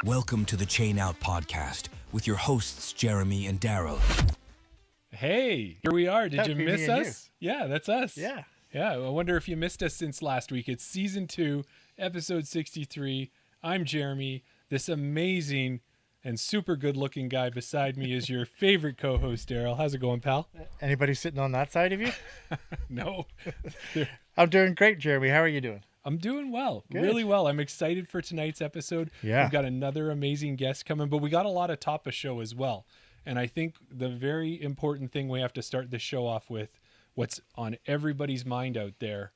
Welcome to the Chain Out Podcast with your hosts, Jeremy and Daryl. Hey, here we are. Did you miss us? Yeah, that's us. Yeah. Yeah, I wonder if you missed us since last week. It's season 2, episode 63. I'm Jeremy. This amazing and super good looking guy beside me is your favorite co-host, Daryl. How's it going, pal? Anybody sitting on that side of you? No. I'm doing great, Jeremy. How are you doing? I'm doing well. Good. Really well. I'm excited for tonight's episode. Yeah. We've got another amazing guest coming, but we got a lot of top of show as well. And I think the very important thing we have to start the show off with, what's on everybody's mind out there,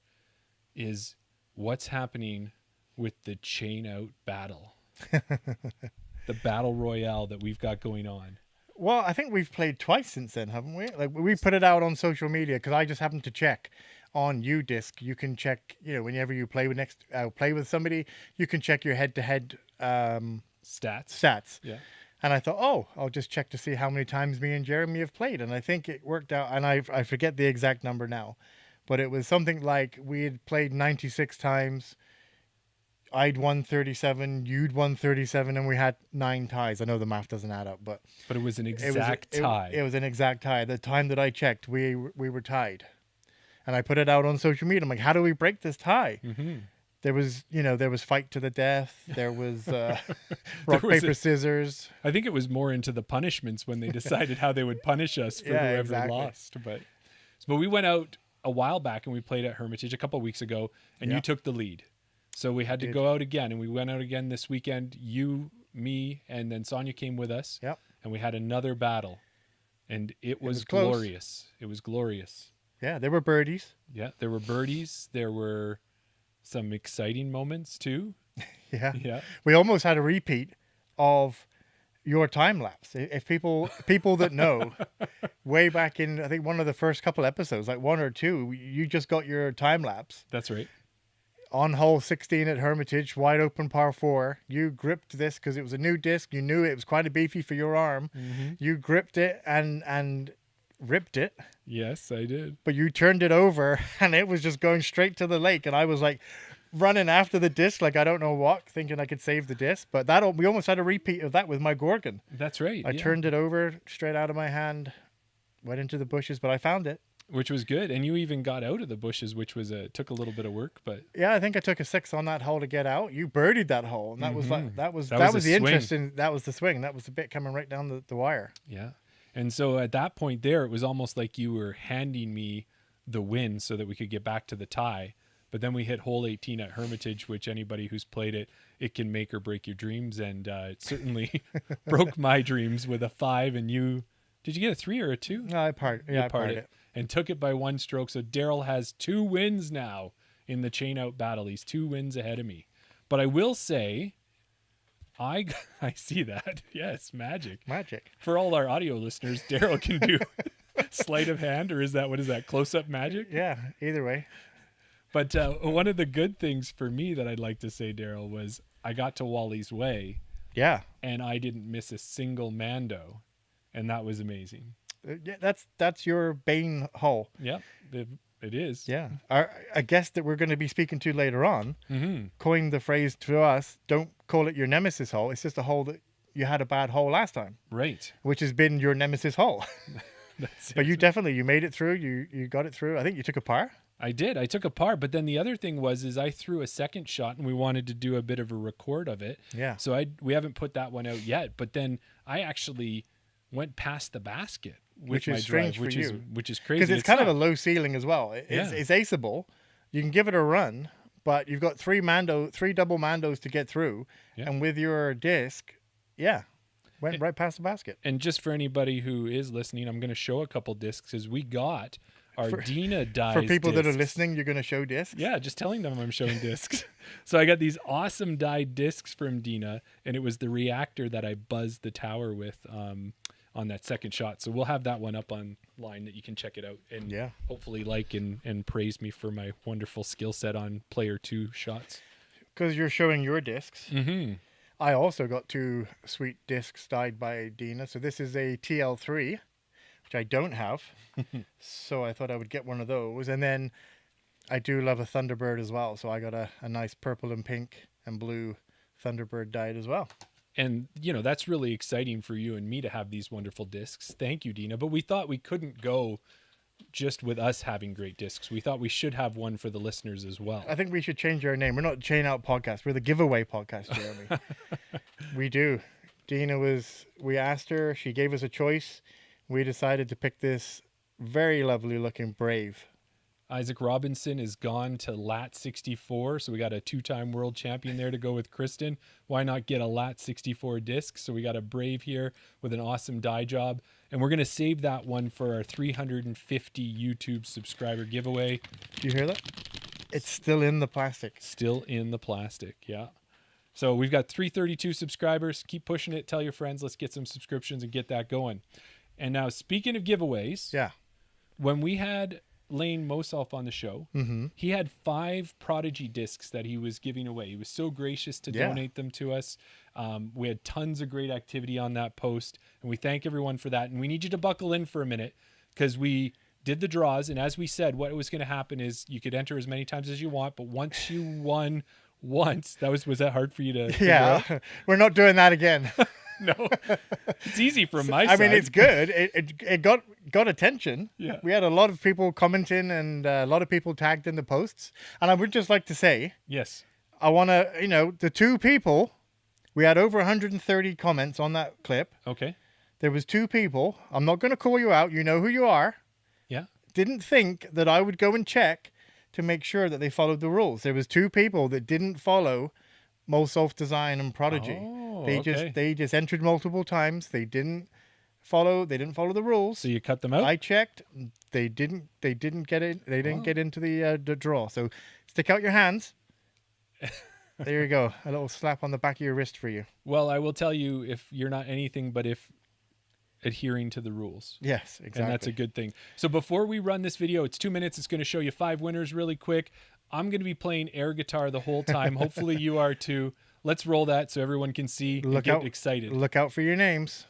is what's happening with the Chain Out battle. The battle royale that we've got going on. Well, I think we've played twice since then, haven't we? Like we put it out on social media because I just happened to check on UDisc. You can check, whenever you play with somebody, you can check your head-to-head stats. Yeah. And I thought, I'll just check to see how many times me and Jeremy have played. And I think it worked out, and I forget the exact number now, but it was something like we had played 96 times. I'd won 37, you'd won 37, and we had 9 ties. I know the math doesn't add up, but it was an exact tie. It was an exact tie. The time that I checked, we were tied. And I put it out on social media. I'm like, how do we break this tie? Mm-hmm. There was fight to the death. There was rock, paper, scissors. I think it was more into the punishments when they decided how they would punish us for whoever exactly. lost. But we went out a while back and we played at Hermitage a couple of weeks ago, and you took the lead. So we had to go out again, and we went out again this weekend. You, me, and then Sonia came with us. Yep. And we had another battle, and it was close. glorious. It was glorious. Yeah, there were birdies. Yeah, there were birdies. There were some exciting moments too. Yeah. Yeah. We almost had a repeat of your time lapse. If people that know, way back in, I think one of the first couple episodes, like 1 or 2, you just got your time lapse. That's right. On hole 16 at Hermitage, wide open par 4. You gripped this because it was a new disc. You knew it was quite a beefy for your arm. Mm-hmm. You gripped it and ripped it. Yes, I did. But you turned it over and it was just going straight to the lake. And I was like running after the disc like I don't know what, thinking I could save the disc. But we almost had a repeat of that with my Gorgon. That's right. I turned it over straight out of my hand, went into the bushes, but I found it. Which was good. And you even got out of the bushes, which was took a little bit of work, but yeah, I think I took a 6 on that hole to get out. You birdied that hole, and that was like that was the swing. interesting. That was the swing. That was the bit coming right down the wire. Yeah. And so at that point there, it was almost like you were handing me the win so that we could get back to the tie. But then we hit hole 18 at Hermitage, which anybody who's played it can make or break your dreams. And it certainly broke my dreams with a 5. And did you get a 3 or a 2? No, I parred it. And took it by 1 stroke. So Daryl has 2 wins now in the Chain Out battle. He's 2 wins ahead of me. But I will say, I see that. Yes, magic. For all our audio listeners, Daryl can do sleight of hand, or what is that, close-up magic? Yeah, either way. But one of the good things for me that I'd like to say, Daryl, was I got to Wally's Way. Yeah. And I didn't miss a single Mando. And that was amazing. Yeah, that's your Bane hole. Yeah, it is. Yeah. A guest that we're going to be speaking to later on coined the phrase to us, don't call it your nemesis hole. It's just a hole that you had a bad hole last time. Right. Which has been your nemesis hole. But you made it through. You got it through. I think you took a par. I did. I took a par. But then the other thing was I threw a second shot, and we wanted to do a bit of a record of it. Yeah. So we haven't put that one out yet. But then I actually went past the basket. Which is strange for you. Which is crazy. Because it's kind of a low ceiling as well. It's aceable. You can give it a run, but you've got 3 double Mandos to get through. Yeah. And with your disc, went right past the basket. And just for anybody who is listening, I'm going to show a couple discs as we got our Dina dies. For people discs. that are listening, you're going to show discs? Yeah, just telling them I'm showing discs. So I got these awesome dyed discs from Dina, and it was the reactor that I buzzed the tower with on that second shot. So we'll have that one up online that you can check it out and hopefully like and praise me for my wonderful skill set on player 2 shots. Because you're showing your discs. Mm-hmm. I also got 2 sweet discs dyed by Dina. So this is a TL3, which I don't have. So I thought I would get one of those. And then I do love a Thunderbird as well. So I got a nice purple and pink and blue Thunderbird dyed as well. And, that's really exciting for you and me to have these wonderful discs. Thank you, Dina. But we thought we couldn't go just with us having great discs. We thought we should have one for the listeners as well. I think we should change our name. We're not Chain Out Podcast. We're the Giveaway Podcast, Jeremy. We do. Dina we asked her, she gave us a choice. We decided to pick this very lovely looking Brave. Isaac Robinson is gone to lat 64, so we got a 2-time world champion there to go with Kristen. Why not get a lat 64 disc? So we got a Brave here with an awesome die job, and we're going to save that one for our 350 YouTube subscriber giveaway. Do you hear that? It's still in the plastic. Still in the plastic, yeah. So we've got 332 subscribers. Keep pushing it. Tell your friends. Let's get some subscriptions and get that going. And now, speaking of giveaways, yeah, when we had Lane Moself on the show, he had 5 Prodigy discs that he was giving away. He was so gracious to donate them to us. We had tons of great activity on that post, and we thank everyone for that. And we need you to buckle in for a minute, because we did the draws, and as we said, what was going to happen is you could enter as many times as you want, but once you won once, was that hard for you to figure out? We're not doing that again. No, it's easy from my I side. mean, it's good. It got attention. Yeah. We had a lot of people commenting and a lot of people tagged in the posts. And I would just like to say, yes, I want to, the 2 people, we had over 130 comments on that clip. okay, There was 2 people. I'm not going to call you out. You know who you are. yeah, Didn't think that I would go and check to make sure that they followed the rules. There was 2 people that didn't follow Moself Design and Prodigy. They just entered multiple times. They didn't follow the rules. So you cut them out? I checked. They didn't get in. They didn't get into the draw. So stick out your hands. There you go. A little slap on the back of your wrist for you. Well, I will tell you, if you're not anything but if adhering to the rules. Yes, exactly. And that's a good thing. So before we run this video, it's 2 minutes. It's going to show you 5 winners really quick. I'm going to be playing air guitar the whole time. Hopefully you are too. Let's roll that so everyone can see and get excited. Look out for your names.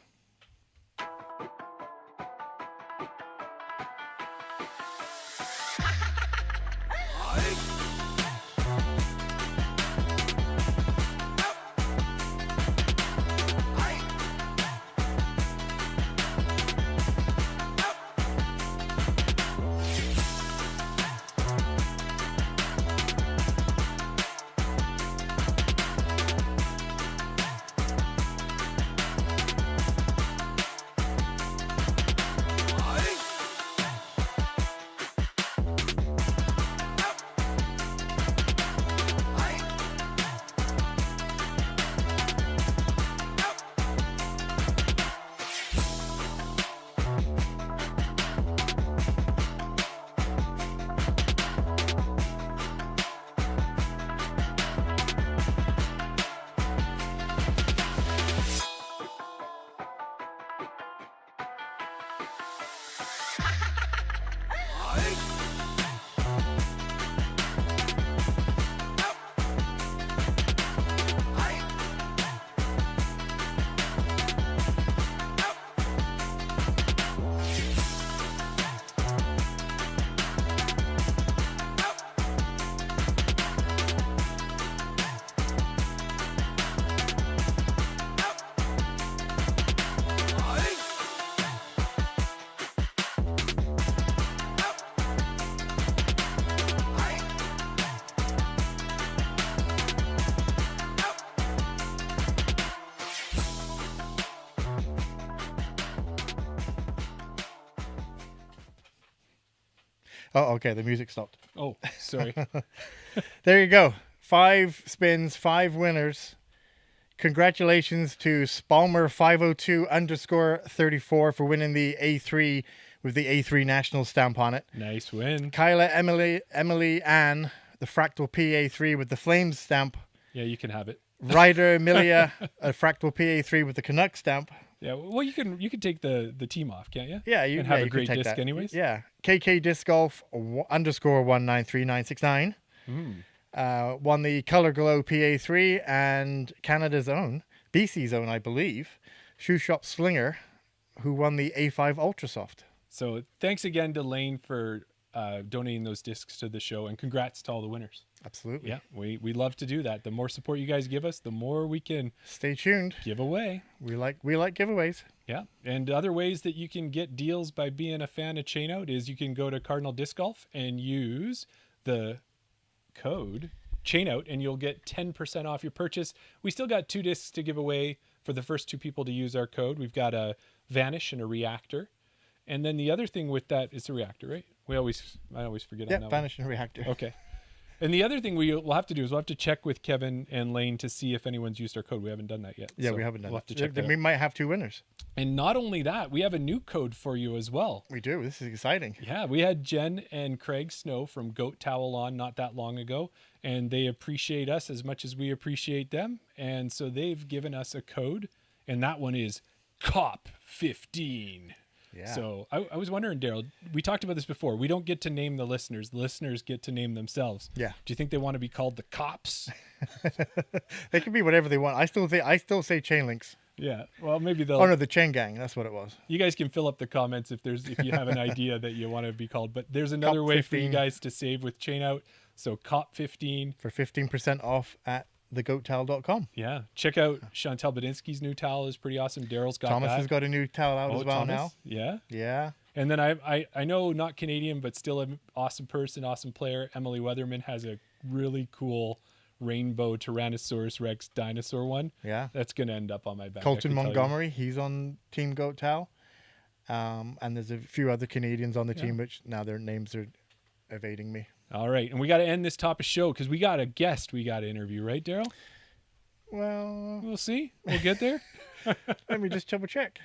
Oh, okay. The music stopped. Oh, sorry. There you go. 5 spins, 5 winners. Congratulations to Spalmer502_34 for winning the A3 with the A3 National stamp on it. Nice win. Kyla Emily Ann, the Fractal PA3 with the Flames stamp. Yeah, you can have it. Ryder Amelia, a Fractal PA3 with the Canuck stamp. Yeah, well, you can take the team off, can't you? Yeah, and have a you great can take disc that. anyways. Yeah, KK Disc Golf _193969 won the Color Glow PA3, and Canada's own, BC's own, I believe, Shoe Shop Slinger, who won the A5 Ultra Soft. So thanks again to Lane for donating those discs to the show, and congrats to all the winners. Absolutely. Yeah, we love to do that. The more support you guys give us, the more we can Stay tuned. give away. We like giveaways. Yeah, and other ways that you can get deals by being a fan of Chain Out is you can go to Cardinal Disc Golf and use the code Chain Out, and you'll get 10% off your purchase. We still got 2 discs to give away for the first 2 people to use our code. We've got a Vanish and a Reactor. And then the other thing with that is a Reactor, right? I always forget on that Vanish and Reactor. one. Okay. And the other thing we'll have to do is we'll have to check with Kevin and Lane to see if anyone's used our code. We haven't done that yet. Yeah, so we haven't done we'll that. have to check Then that we out. might have 2 winners. And not only that, we have a new code for you as well. We do. This is exciting. Yeah, we had Jen and Craig Snow from Goat Towel on not that long ago, and they appreciate us as much as we appreciate them. And so they've given us a code, and that one is COP15. Yeah. So I was wondering, Daryl, we talked about this before. We don't get to name the listeners. The listeners get to name themselves. Yeah. Do you think they want to be called the Cops? They can be whatever they want. I still say chain links. Yeah. Well, maybe they'll. Oh no, the chain gang. That's what it was. You guys can fill up the comments if you have an idea that you want to be called. But there's another way for you COP15. guys to save with Chain Out. So COP15. For 15% off at thegoattowel.com. Yeah. Check out Chantal Badinsky's new towel is pretty awesome. Daryl's got Thomas that. has got a new towel out as well Thomas? now. Yeah. Yeah. And then I know not Canadian, but still an awesome person, awesome player. Emily Weatherman has a really cool rainbow Tyrannosaurus Rex dinosaur one. Yeah. That's going to end up on my back. I Colton can tell you. Montgomery, he's on Team Goat Towel. And there's a few other Canadians on the team, which now their names are evading me. All right. And we got to end this top of show because we got a guest we got to interview, right, Daryl? Well, We'll see. We'll get there. let me just double check.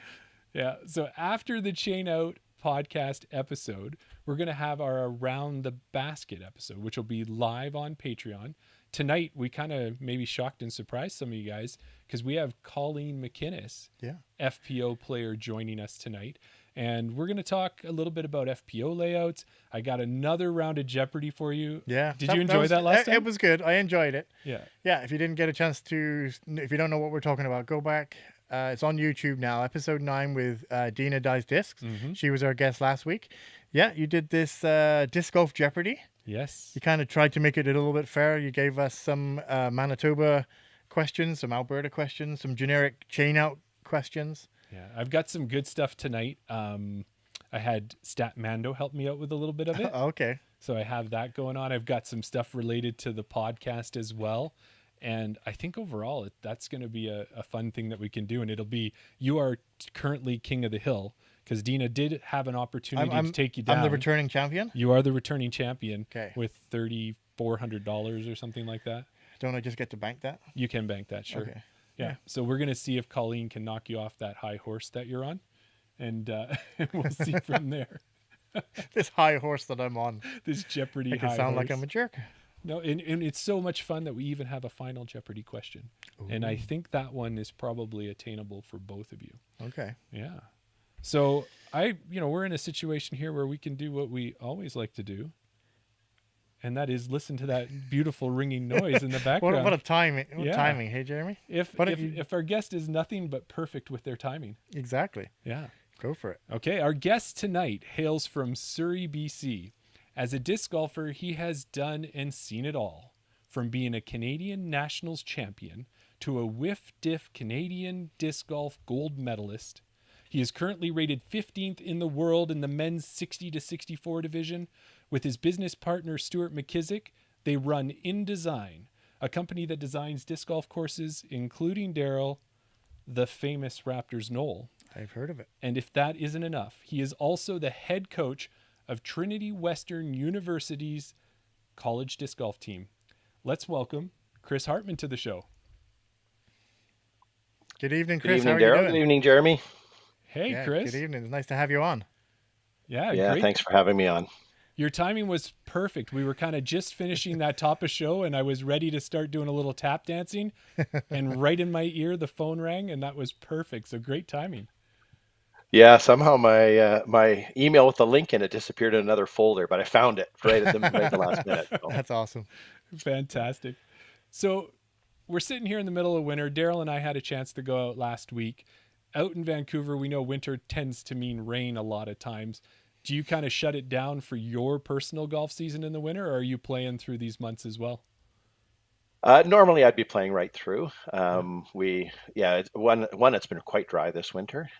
Yeah. So after the Chain Out podcast episode, we're going to have our Around the Basket episode, which will be live on Patreon. Tonight, we kind of maybe shocked and surprised some of you guys because we have Colleen McInnes, Yeah. FPO player, joining us tonight. And we're going to talk a little bit about FPO layouts. I got another round of Jeopardy for you. Yeah. Did you enjoy that last time? It was good. I enjoyed it. Yeah. Yeah. If you didn't get a chance to, if you don't know what we're talking about, go back. It's on YouTube now. Episode 9 with Dina Dies Discs. Mm-hmm. She was our guest last week. Yeah. You did this Disc Golf Jeopardy. Yes. You kind of tried to make it a little bit fair. You gave us some Manitoba questions, some Alberta questions, some generic chain out questions. Yeah, I've got some good stuff tonight. I had Stat Mando help me out with a little bit of it. Okay. So I have that going on. I've got some stuff related to the podcast as well. And I think overall, that's going to be a fun thing that we can do. And it'll be, you are currently king of the hill because Dina did have an opportunity to take you down. I'm the returning champion. You are the returning champion. Okay. With $3,400 or something like that. Don't I just get to bank that? You can bank that, sure. Okay. Yeah. So we're going to see if Colleen can knock you off that high horse that you're on. And we'll see from there. This high horse that I'm on. This Jeopardy Make high it sound horse. like I'm a jerk. No, and it's so much fun that we even have a final Jeopardy question. And I think that one is probably attainable for both of you. Okay. Yeah. So we're in a situation here where we can do what we always like to do. And that is listen to that beautiful ringing noise in the background. What a timing. What Yeah. timing, hey, Jeremy? If our guest is nothing but perfect with their timing. Exactly. Yeah. Go for it. Okay, our guest tonight hails from Surrey, BC. As a disc golfer, he has done and seen it all, from being a Canadian Nationals champion to a WFDF Canadian disc golf gold medalist. He is currently rated 15th in the world in the men's 60 to 64 division. With his business partner, Stuart McKissick, they run InDesign, a company that designs disc golf courses, including Daryl, the famous Raptor's Knoll. I've heard of it. And if that isn't enough, he is also the head coach of Trinity Western University's college disc golf team. Let's welcome Chris Hartmann to the show. Good evening, Good Chris. evening, How are you Daryl. doing? Good evening, Jeremy. Hey, Yeah, Chris. Good evening. It's nice to have you on. Yeah, Yeah, great. thanks for having me on. Your timing was perfect. We were kind of just finishing that top of show, and I was ready to start doing a little tap dancing. And right in my ear, the phone rang, and that was perfect. So great timing. Yeah, somehow my email with the link in it disappeared in another folder, but I found it right at the last minute. So. That's awesome. Fantastic. So we're sitting here in the middle of winter. Daryl and I had a chance to go out last week. Out in Vancouver, we know winter tends to mean rain a lot of times. Do you kind of shut it down for your personal golf season in the winter, or are you playing through these months as well? Normally, I'd be playing right through. It's been quite dry this winter,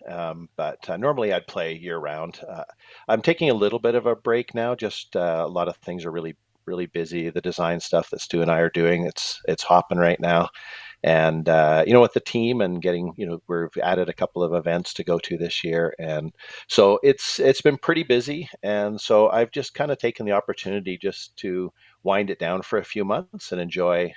but normally I'd play year round. I'm taking a little bit of a break now. Just a lot of things are really busy. The design stuff that Stu and I are doing, it's hopping right now. And with the team and getting, we've added a couple of events to go to this year, and so it's been pretty busy. And so I've just kind of taken the opportunity just to wind it down for a few months and enjoy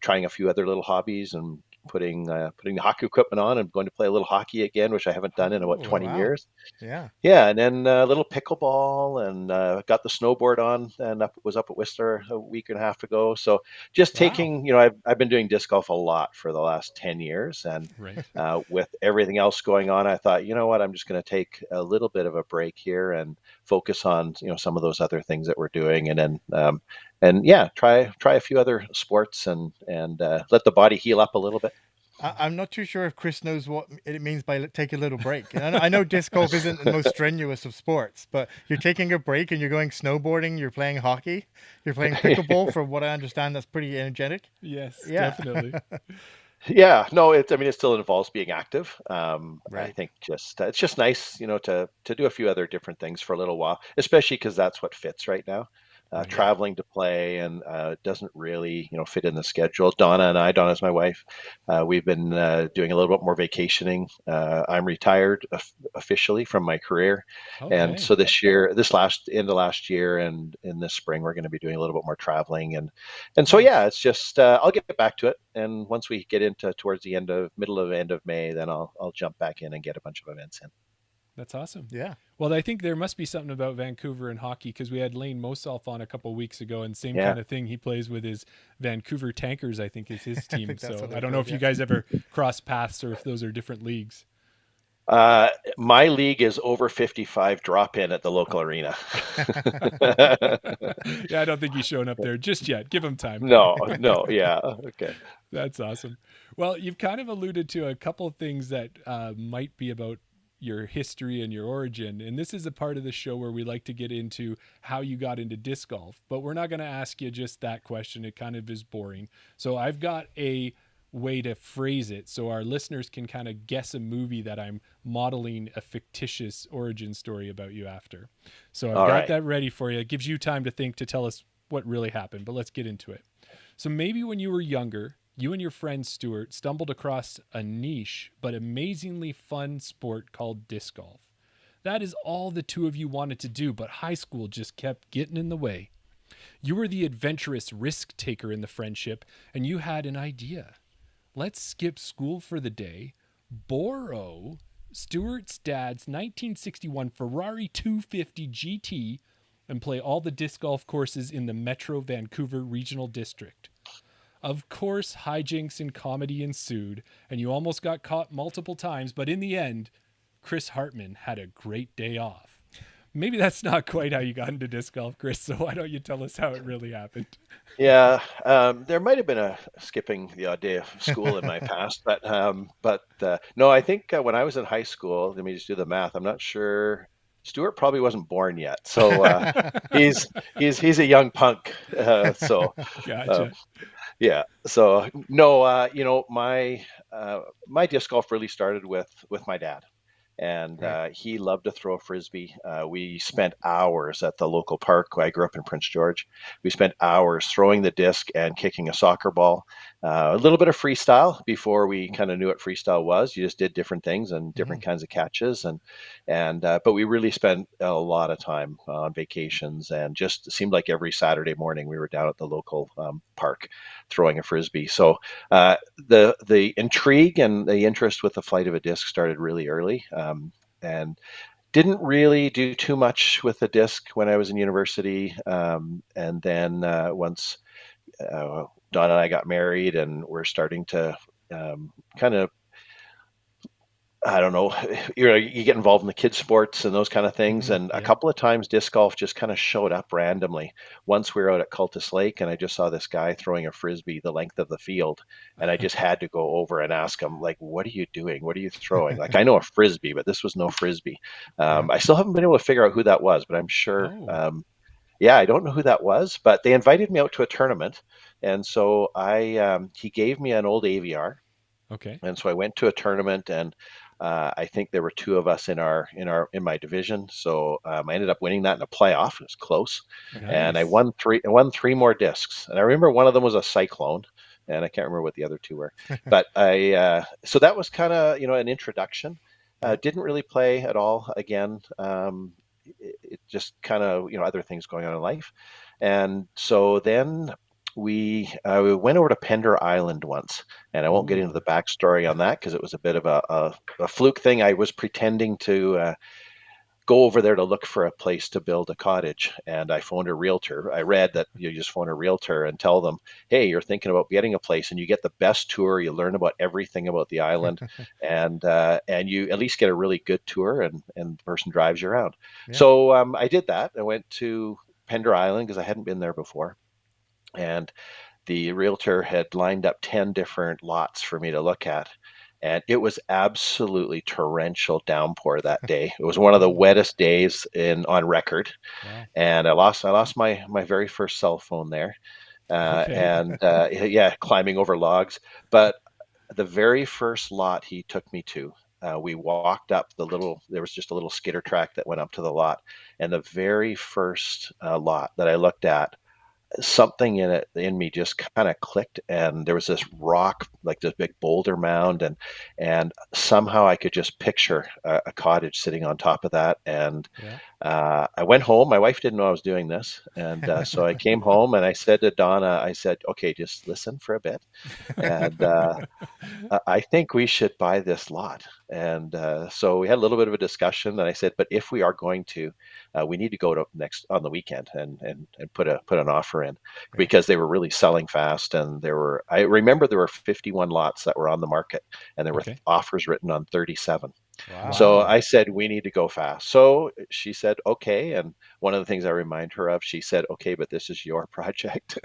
trying a few other little hobbies and putting the hockey equipment on and going to play a little hockey again, which I haven't done in about Oh, 20 wow. years. Yeah. Yeah, and then a little pickleball, and got the snowboard on, and was up at Whistler a week and a half ago. So just Wow. taking, I've been doing disc golf a lot for the last 10 years, and Right. with everything else going on, I thought, you know what, I'm just going to take a little bit of a break here and focus on, some of those other things that we're doing, and then try a few other sports, and let the body heal up a little bit. I'm not too sure if Chris knows what it means by take a little break. And I know disc golf isn't the most strenuous of sports, but you're taking a break and you're going snowboarding, you're playing hockey, you're playing pickleball. From what I understand, that's pretty energetic. Yes, Yeah. definitely. Yeah, no, it still involves being active. I Right. think it's just nice, to do a few other different things for a little while, especially because that's what fits right now. Yeah. Traveling to play and doesn't really, fit in the schedule. Donna's my wife. We've been doing a little bit more vacationing. I'm retired officially from my career, and Okay. so end of last year, and in this spring, we're going to be doing a little bit more traveling, and so yeah, Nice. it's just I'll get back to it, and once we get into towards the end of May, then I'll jump back in and get a bunch of events in. That's awesome. Yeah. Well, I think there must be something about Vancouver and hockey because we had Lane Moself on a couple weeks ago, and same Yeah. kind of thing. He plays with his Vancouver Tankers, I think is his I team. think that's So what I they're don't know called. if you Yeah. guys ever cross paths or if those are different leagues. Uh, my league is over 55 drop in at the local arena. Yeah, I don't think he's showing up there just yet. Give him time. No, no, yeah, okay. That's awesome. Well, you've kind of alluded to a couple of things that might be about your history and your origin. And this is a part of the show where we like to get into how you got into disc golf. But we're not going to ask you just that question. It kind of is boring. So I've got a way to phrase it so our listeners can kind of guess a movie that I'm modeling a fictitious origin story about you after. So I've All got right. that ready for you. It gives you time to think to tell us what really happened. But let's get into it. So maybe when you were younger, you and your friend Stuart stumbled across a niche but amazingly fun sport called disc golf. That is all the two of you wanted to do, but high school just kept getting in the way. You were the adventurous risk taker in the friendship, and you had an idea. Let's skip school for the day, borrow Stuart's dad's 1961 Ferrari 250 GT, and play all the disc golf courses in the Metro Vancouver Regional District. Of course, hijinks and comedy ensued, and you almost got caught multiple times, but in the end, Chris Hartmann had a great day off. Maybe that's not quite how you got into disc golf, Chris, so why don't you tell us how it really happened? Yeah, there might have been a skipping the odd day of school in my past, but no, I think when I was in high school, let me just do the math. I'm not sure. Stuart probably wasn't born yet, so he's he's a young punk. Uh, Gotcha. Yeah. So no, my disc golf really started with my dad, and Right. he loved to throw a frisbee. We spent hours at the local park. I grew up in Prince George. We spent hours throwing the disc and kicking a soccer ball. A little bit of freestyle before we kind of knew what freestyle was. You just did different things and different Mhm. kinds of catches, and but we really spent a lot of time on vacations, and just it seemed like every Saturday morning we were down at the local park throwing a frisbee. So the intrigue and the interest with the flight of a disc started really early, and didn't really do too much with the disc when I was in university. And then once Don and I got married, and we're starting to kind of, I don't know, you get involved in the kids' sports and those kind of things. Mhm. And a Yeah. couple of times disc golf just kind of showed up randomly. Once we were out at Cultus Lake, and I just saw this guy throwing a frisbee the length of the field. And I just had to go over and ask him, like, what are you doing? What are you throwing? Like, I know a frisbee, but this was no frisbee. Yeah. I still haven't been able to figure out who that was, but I'm sure. Oh, Yeah, I don't know who that was, but they invited me out to a tournament, and so he gave me an old AVR, Okay. and so I went to a tournament, and I think there were two of us in my division. So I ended up winning that in a playoff. It was close, and I Nice. won three more discs. And I remember one of them was a Cyclone, and I can't remember what the other two were. But so that was kind of an introduction. Yeah. Didn't really play at all again. It just kind of other things going on in life, and so then we went over to Pender Island once, and I won't get into Ooh. the backstory on that because it was a bit of a fluke thing. I was pretending to go over there to look for a place to build a cottage, and I phoned a realtor. I read that you just phone a realtor and tell them, hey, you're thinking about getting a place, and you get the best tour. You learn about everything about the island, and you at least get a really good tour, and the person drives you around. Yeah. So I did that. I went to Pender Island because I hadn't been there before, and the realtor had lined up 10 different lots for me to look at. And it was absolutely torrential downpour that day. It was one of the Oh. wettest days on record. Wow. And I lost my very first cell phone there. Okay. And yeah, climbing over logs. But the very first lot he took me to, we walked up there was just a little skidder track that went up to the lot. And the very first lot that I looked at, something in me just kind of clicked, and there was this rock, like this big boulder mound, and somehow I could just picture a cottage sitting on top of that. And Yeah. I went home. My wife didn't know I was doing this, and so I came home and I said to Donna, I said, okay, just listen for a bit, and I think we should buy this lot. And so we had a little bit of a discussion. And I said, but if we are going to, we need to go to next on the weekend and put an offer in, Yeah. because they were really selling fast. And I remember there were 51 lots that were on the market, and there were Okay. offers written on 37. Wow. So Wow. I said, we need to go fast. So she said, okay. And one of the things I remind her of, she said, okay, but this is your project.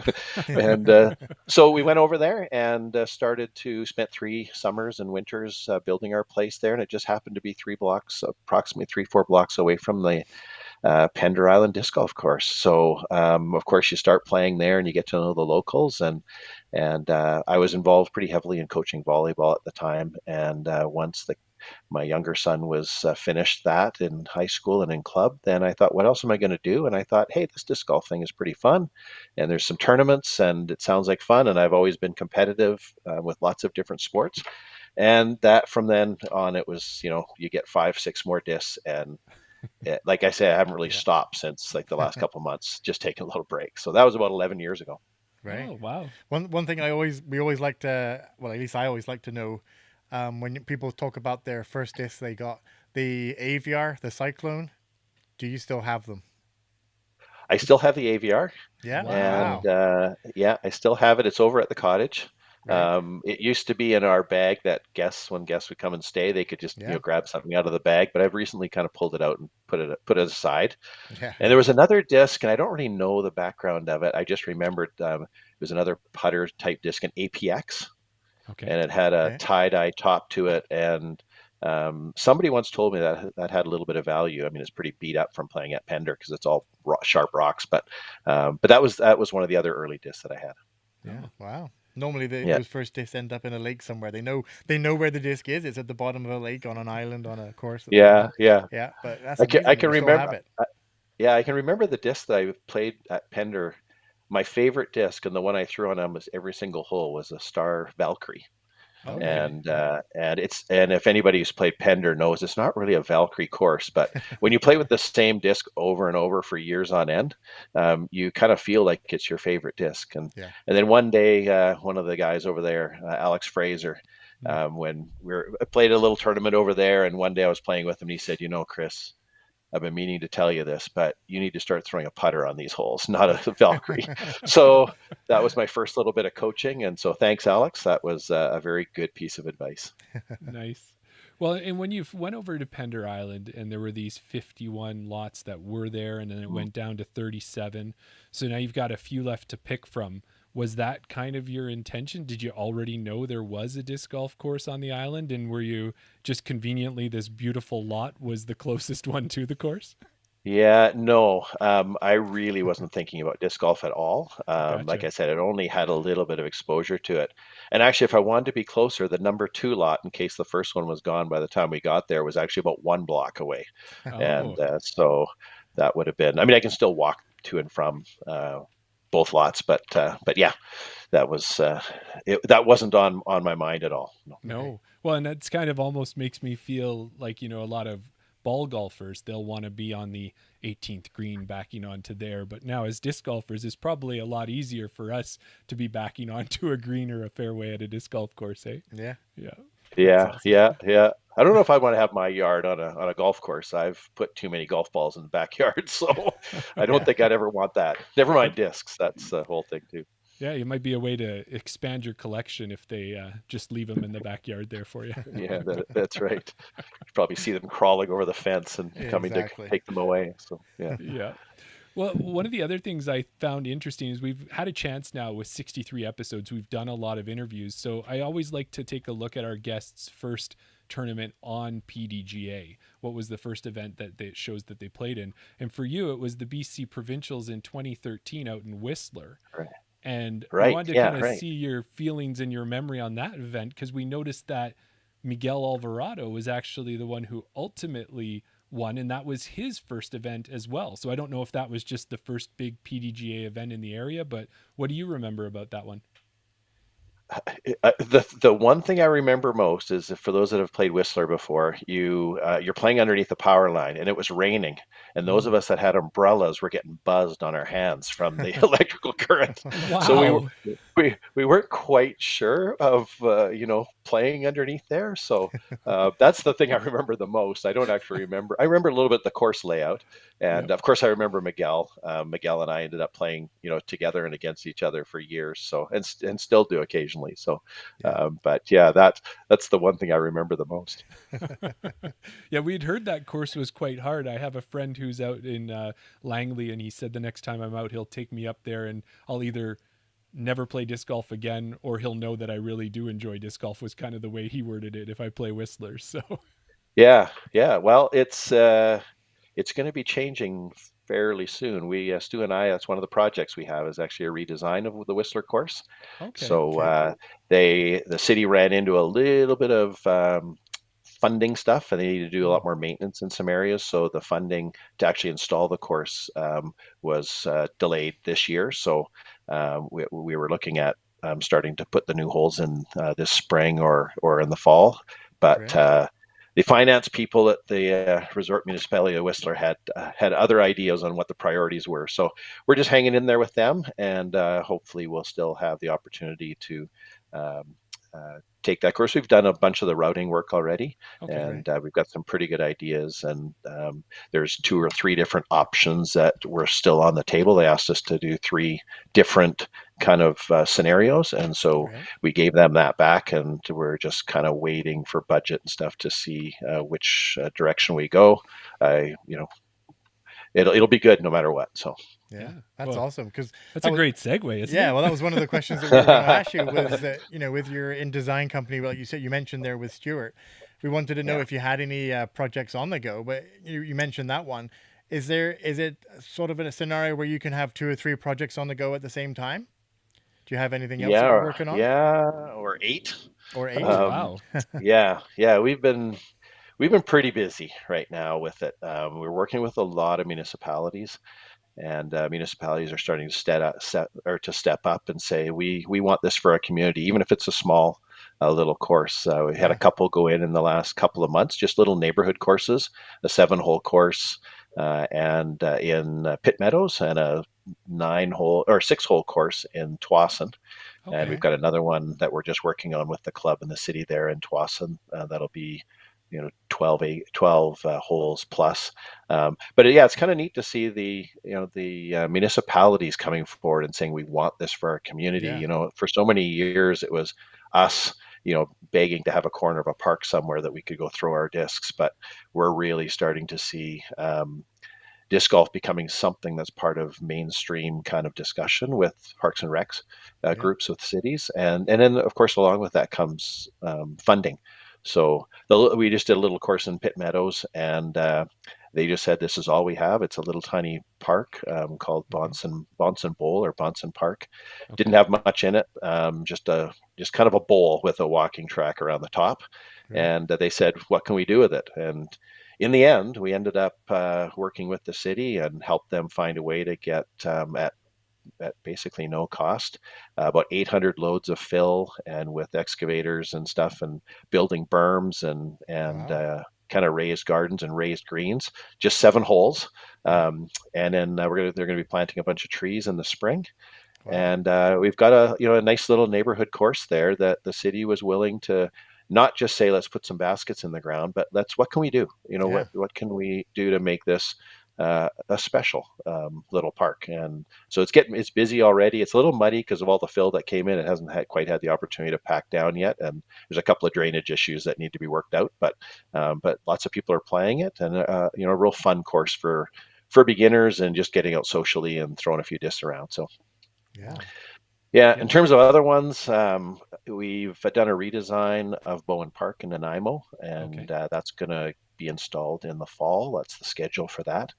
And so we went over there and started to spend 3 summers and winters building our place there. And it just happened to be approximately 3-4 blocks away from the Pender Island disc golf course. So of course you start playing there and you get to know the locals, and I was involved pretty heavily in coaching volleyball at the time. And once my younger son was finished that in high school and in club, then I thought, what else am I going to do? And I thought, hey, this disc golf thing is pretty fun, and there's some tournaments, and it sounds like fun. And I've always been competitive with lots of different sports. And that from then on, it was, you get 5-6 more discs, and like I say, I haven't really Yeah. stopped since like the last couple of months, just taking a little break. So that was about 11 years ago. Right. Oh, wow. One thing we always like to, well, at least I always like to know, when people talk about their first disc they got, the AVR, the Cyclone, do you still have them? I still have the AVR, Yeah. Wow. and yeah, I still have it. It's over at the cottage. Right. It used to be in our bag that when guests would come and stay, they could just Yeah. grab something out of the bag. But I've recently kind of pulled it out and put it aside. Yeah. And there was another disc, and I don't really know the background of it. I just remembered it was another putter type disc, an APX, Okay. and it had a Okay. tie-dye top to it. And somebody once told me that had a little bit of value. I mean, it's pretty beat up from playing at Pender because it's all sharp rocks, but that was one of the other early discs that I had. Yeah. Oh. Wow. Normally Yeah, those first discs end up in a lake somewhere. They know where the disc is. It's at the bottom of a lake on an island on a course that they yeah, have. yeah. Yeah, but that's I amazing that can you still have remember. it. Yeah, I can remember the disc that I played at Pender. My favorite disc, and the one I threw on almost every single hole, was a Star Valkyrie. Okay. And Yeah. and if anybody who's played Pender knows, it's not really a Valkyrie course, but when you play with the same disc over and over for years on end, you kind of feel like it's your favorite disc. Yeah. And then one day, one of the guys over there, Alex Fraser, Mm. when I played a little tournament over there, and one day I was playing with him, and he said, Chris, I've been meaning to tell you this, but you need to start throwing a putter on these holes, not a Valkyrie. So that was my first little bit of coaching. And so thanks, Alex. That was a very good piece of advice. Nice. Well, and when you went over to Pender Island and there were these 51 lots that were there, and then it went down to 37. So now you've got a few left to pick from. Was that kind of your intention? Did you already know there was a disc golf course on the island? And were you just conveniently, this beautiful lot was the closest one to the course? Yeah, no, I really wasn't thinking about disc golf at all. Like Gotcha. I said, it only had a little bit of exposure to it. And actually, if I wanted to be closer, the number two lot, in case the first one was gone by the time we got there, was actually about 1 block away. And Oh, so that would have been, I mean, I can still walk to and from both lots, but yeah, that wasn't on my mind at all. No. Right. no. Well, and that's kind of almost makes me feel like, a lot of ball golfers, they'll want to be on the 18th green backing onto there. But now as disc golfers, it's probably a lot easier for us to be backing onto a green or a fairway at a disc golf course, eh? Yeah. Yeah. That's Yeah, awesome. yeah, yeah. I don't know if I want to have my yard on a golf course. I've put too many golf balls in the backyard, so I don't Yeah. think I'd ever want that. Never mind That, discs. That's the whole thing too. yeah, it might be a way to expand your collection if they just leave them in the backyard there for you. Yeah, that's right. You probably see them crawling over the fence and coming to Exactly. take them away. So yeah, Yeah. Well, one of the other things I found interesting is we've had a chance now with 63 episodes. We've done a lot of interviews. So I always like to take a look at our guests' first tournament on PDGA. What was the first event that shows that they played in? And for you, it was the BC Provincials in 2013 out in Whistler. right, And we right, wanted to yeah, kind of right. see your feelings and your memory on that event because we noticed that Miguel Alvarado was actually the one who ultimately won, and that was his first event as well. So I don't know if that was just the first big PDGA event in the area, but what do you remember about that one? The one thing I remember most is for those that have played Whistler before, you're playing underneath the power line, and it was raining, and those of Mm. us that had umbrellas were getting buzzed on our hands from the electrical current. So Wow. we weren't quite sure of playing underneath there. So that's the thing I remember the most. I don't actually remember. I remember a little bit the course layout, Yep. and of course I remember Miguel. Miguel and I ended up playing together and against each other for years. So and still do occasionally. So, Yeah. but yeah, that's the one thing I remember the most. Yeah, we'd heard that course was quite hard. I have a friend who's out in Langley, and he said the next time I'm out, he'll take me up there, and I'll either never play disc golf again, or he'll know that I really do enjoy disc golf. Was kind of the way he worded it. If I play Whistler, so Yeah, yeah. Well, it's going to be changing fairly soon. Stu and I, that's one of the projects we have is actually a redesign of the Whistler course. okay. So Okay. the city ran into a little bit of funding stuff, and they need to do a Mm. lot more maintenance in some areas. So the funding to actually install the course was delayed this year. So we were looking at starting to put the new holes in this spring or in the fall, but. Great. The finance people at the resort municipality of Whistler had other ideas on what the priorities were. So we're just hanging in there with them, and hopefully we'll still have the opportunity to um, take that course. We've done a bunch of the routing work already, Okay. Great. and we've got some pretty good ideas. And there's 2 or 3 different options that were still on the table. They asked us to do 3 different kind of scenarios, and so Great. we gave them that back, and we're just kind of waiting for budget and stuff to see which direction we go. It'll be good no matter what. So Yeah. Yeah. That's Well, awesome. Because that's that a was, great segue, isn't yeah, it? well, that was one of the questions that we were going to ask you was that, with your InDesign company, well, you mentioned there with Stuart, we wanted to know yeah. if you had any projects on the go, but you mentioned that one. Is it sort of in a scenario where you can have 2 or 3 projects on the go at the same time? Do you have anything else that you're Yeah, working on? yeah, or 8. Or 8? Oh Um, wow. yeah. We've been pretty busy right now with it. We're working with a lot of municipalities, and municipalities are starting to step up and say we want this for our community, even if it's a small little course. We had a Yeah. couple go in the last couple of months, just little neighborhood courses, a 7-hole course, and in Pitt Meadows, and a 9-hole or 6-hole course in Twassen. And we've Okay. got another one that we're just working on with the club in the city there in Twassen. That'll be 12 holes plus. But yeah, it's kind of neat to see the municipalities coming forward and saying we want this for our community. Yeah. For so many years it was us begging to have a corner of a park somewhere that we could go throw our discs, but we're really starting to see disc golf becoming something that's part of mainstream kind of discussion with Parks and Recs Yeah. groups with cities, and then of course along with that comes funding. So we just did a little course in Pitt Meadows, and they just said, this is all we have. It's a little tiny park called Bonson Bowl or Bonson Park. Didn't Okay. have much in it, just kind of a bowl with a walking track around the top. Right. And they said, what can we do with it? And in the end, we ended up working with the city and helped them find a way to get at basically no cost, about 800 loads of fill, and with excavators and stuff, and building berms and Wow. kind of raised gardens and raised greens. Just 7 holes, and then they're gonna be planting a bunch of trees in the spring. Wow. And we've got a nice little neighborhood course there that the city was willing to not just say, let's put some baskets in the ground, but what can we do? Yeah. What can we do to make this a special little park? And so it's busy already. It's a little muddy because of all the fill that came in. It hasn't quite had the opportunity to pack down yet, and there's a couple of drainage issues that need to be worked out. But lots of people are playing it, and a real fun course for beginners and just getting out socially and throwing a few discs around. So Yeah. yeah, Yeah. in terms of other ones, we've done a redesign of Bowen Park in Nanaimo, and Okay. that's going to be installed in the fall. That's the schedule for that.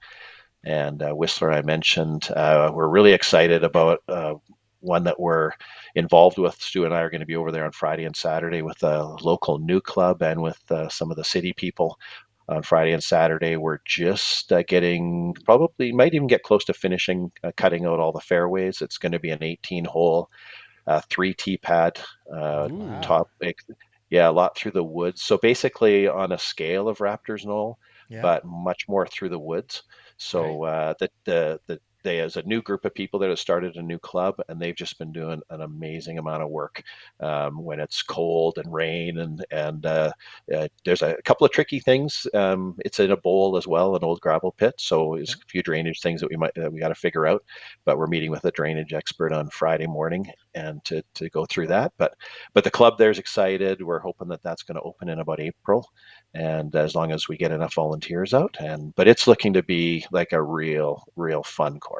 And Whistler, I mentioned, we're really excited about one that we're involved with. Stu and I are going to be over there on Friday and Saturday with a local new club and with some of the city people. On Friday and Saturday, we're just getting, probably might even get close to finishing cutting out all the fairways. It's going to be an 18-hole, 3 tee pad, Ooh. Wow. top, yeah, a lot through the woods. So basically on a scale of Raptors Knoll, Yeah. but much more through the woods. Right. So they, as a new group of people that have started a new club, and they've just been doing an amazing amount of work when it's cold and rain, and there's a couple of tricky things. It's in a bowl as well, an old gravel pit, so there's Okay. a few drainage things that we got to figure out. But we're meeting with a drainage expert on Friday morning and to go through that. But the club there's excited. We're hoping that that's going to open in about April, and as long as we get enough volunteers out. But it's looking to be like a real fun course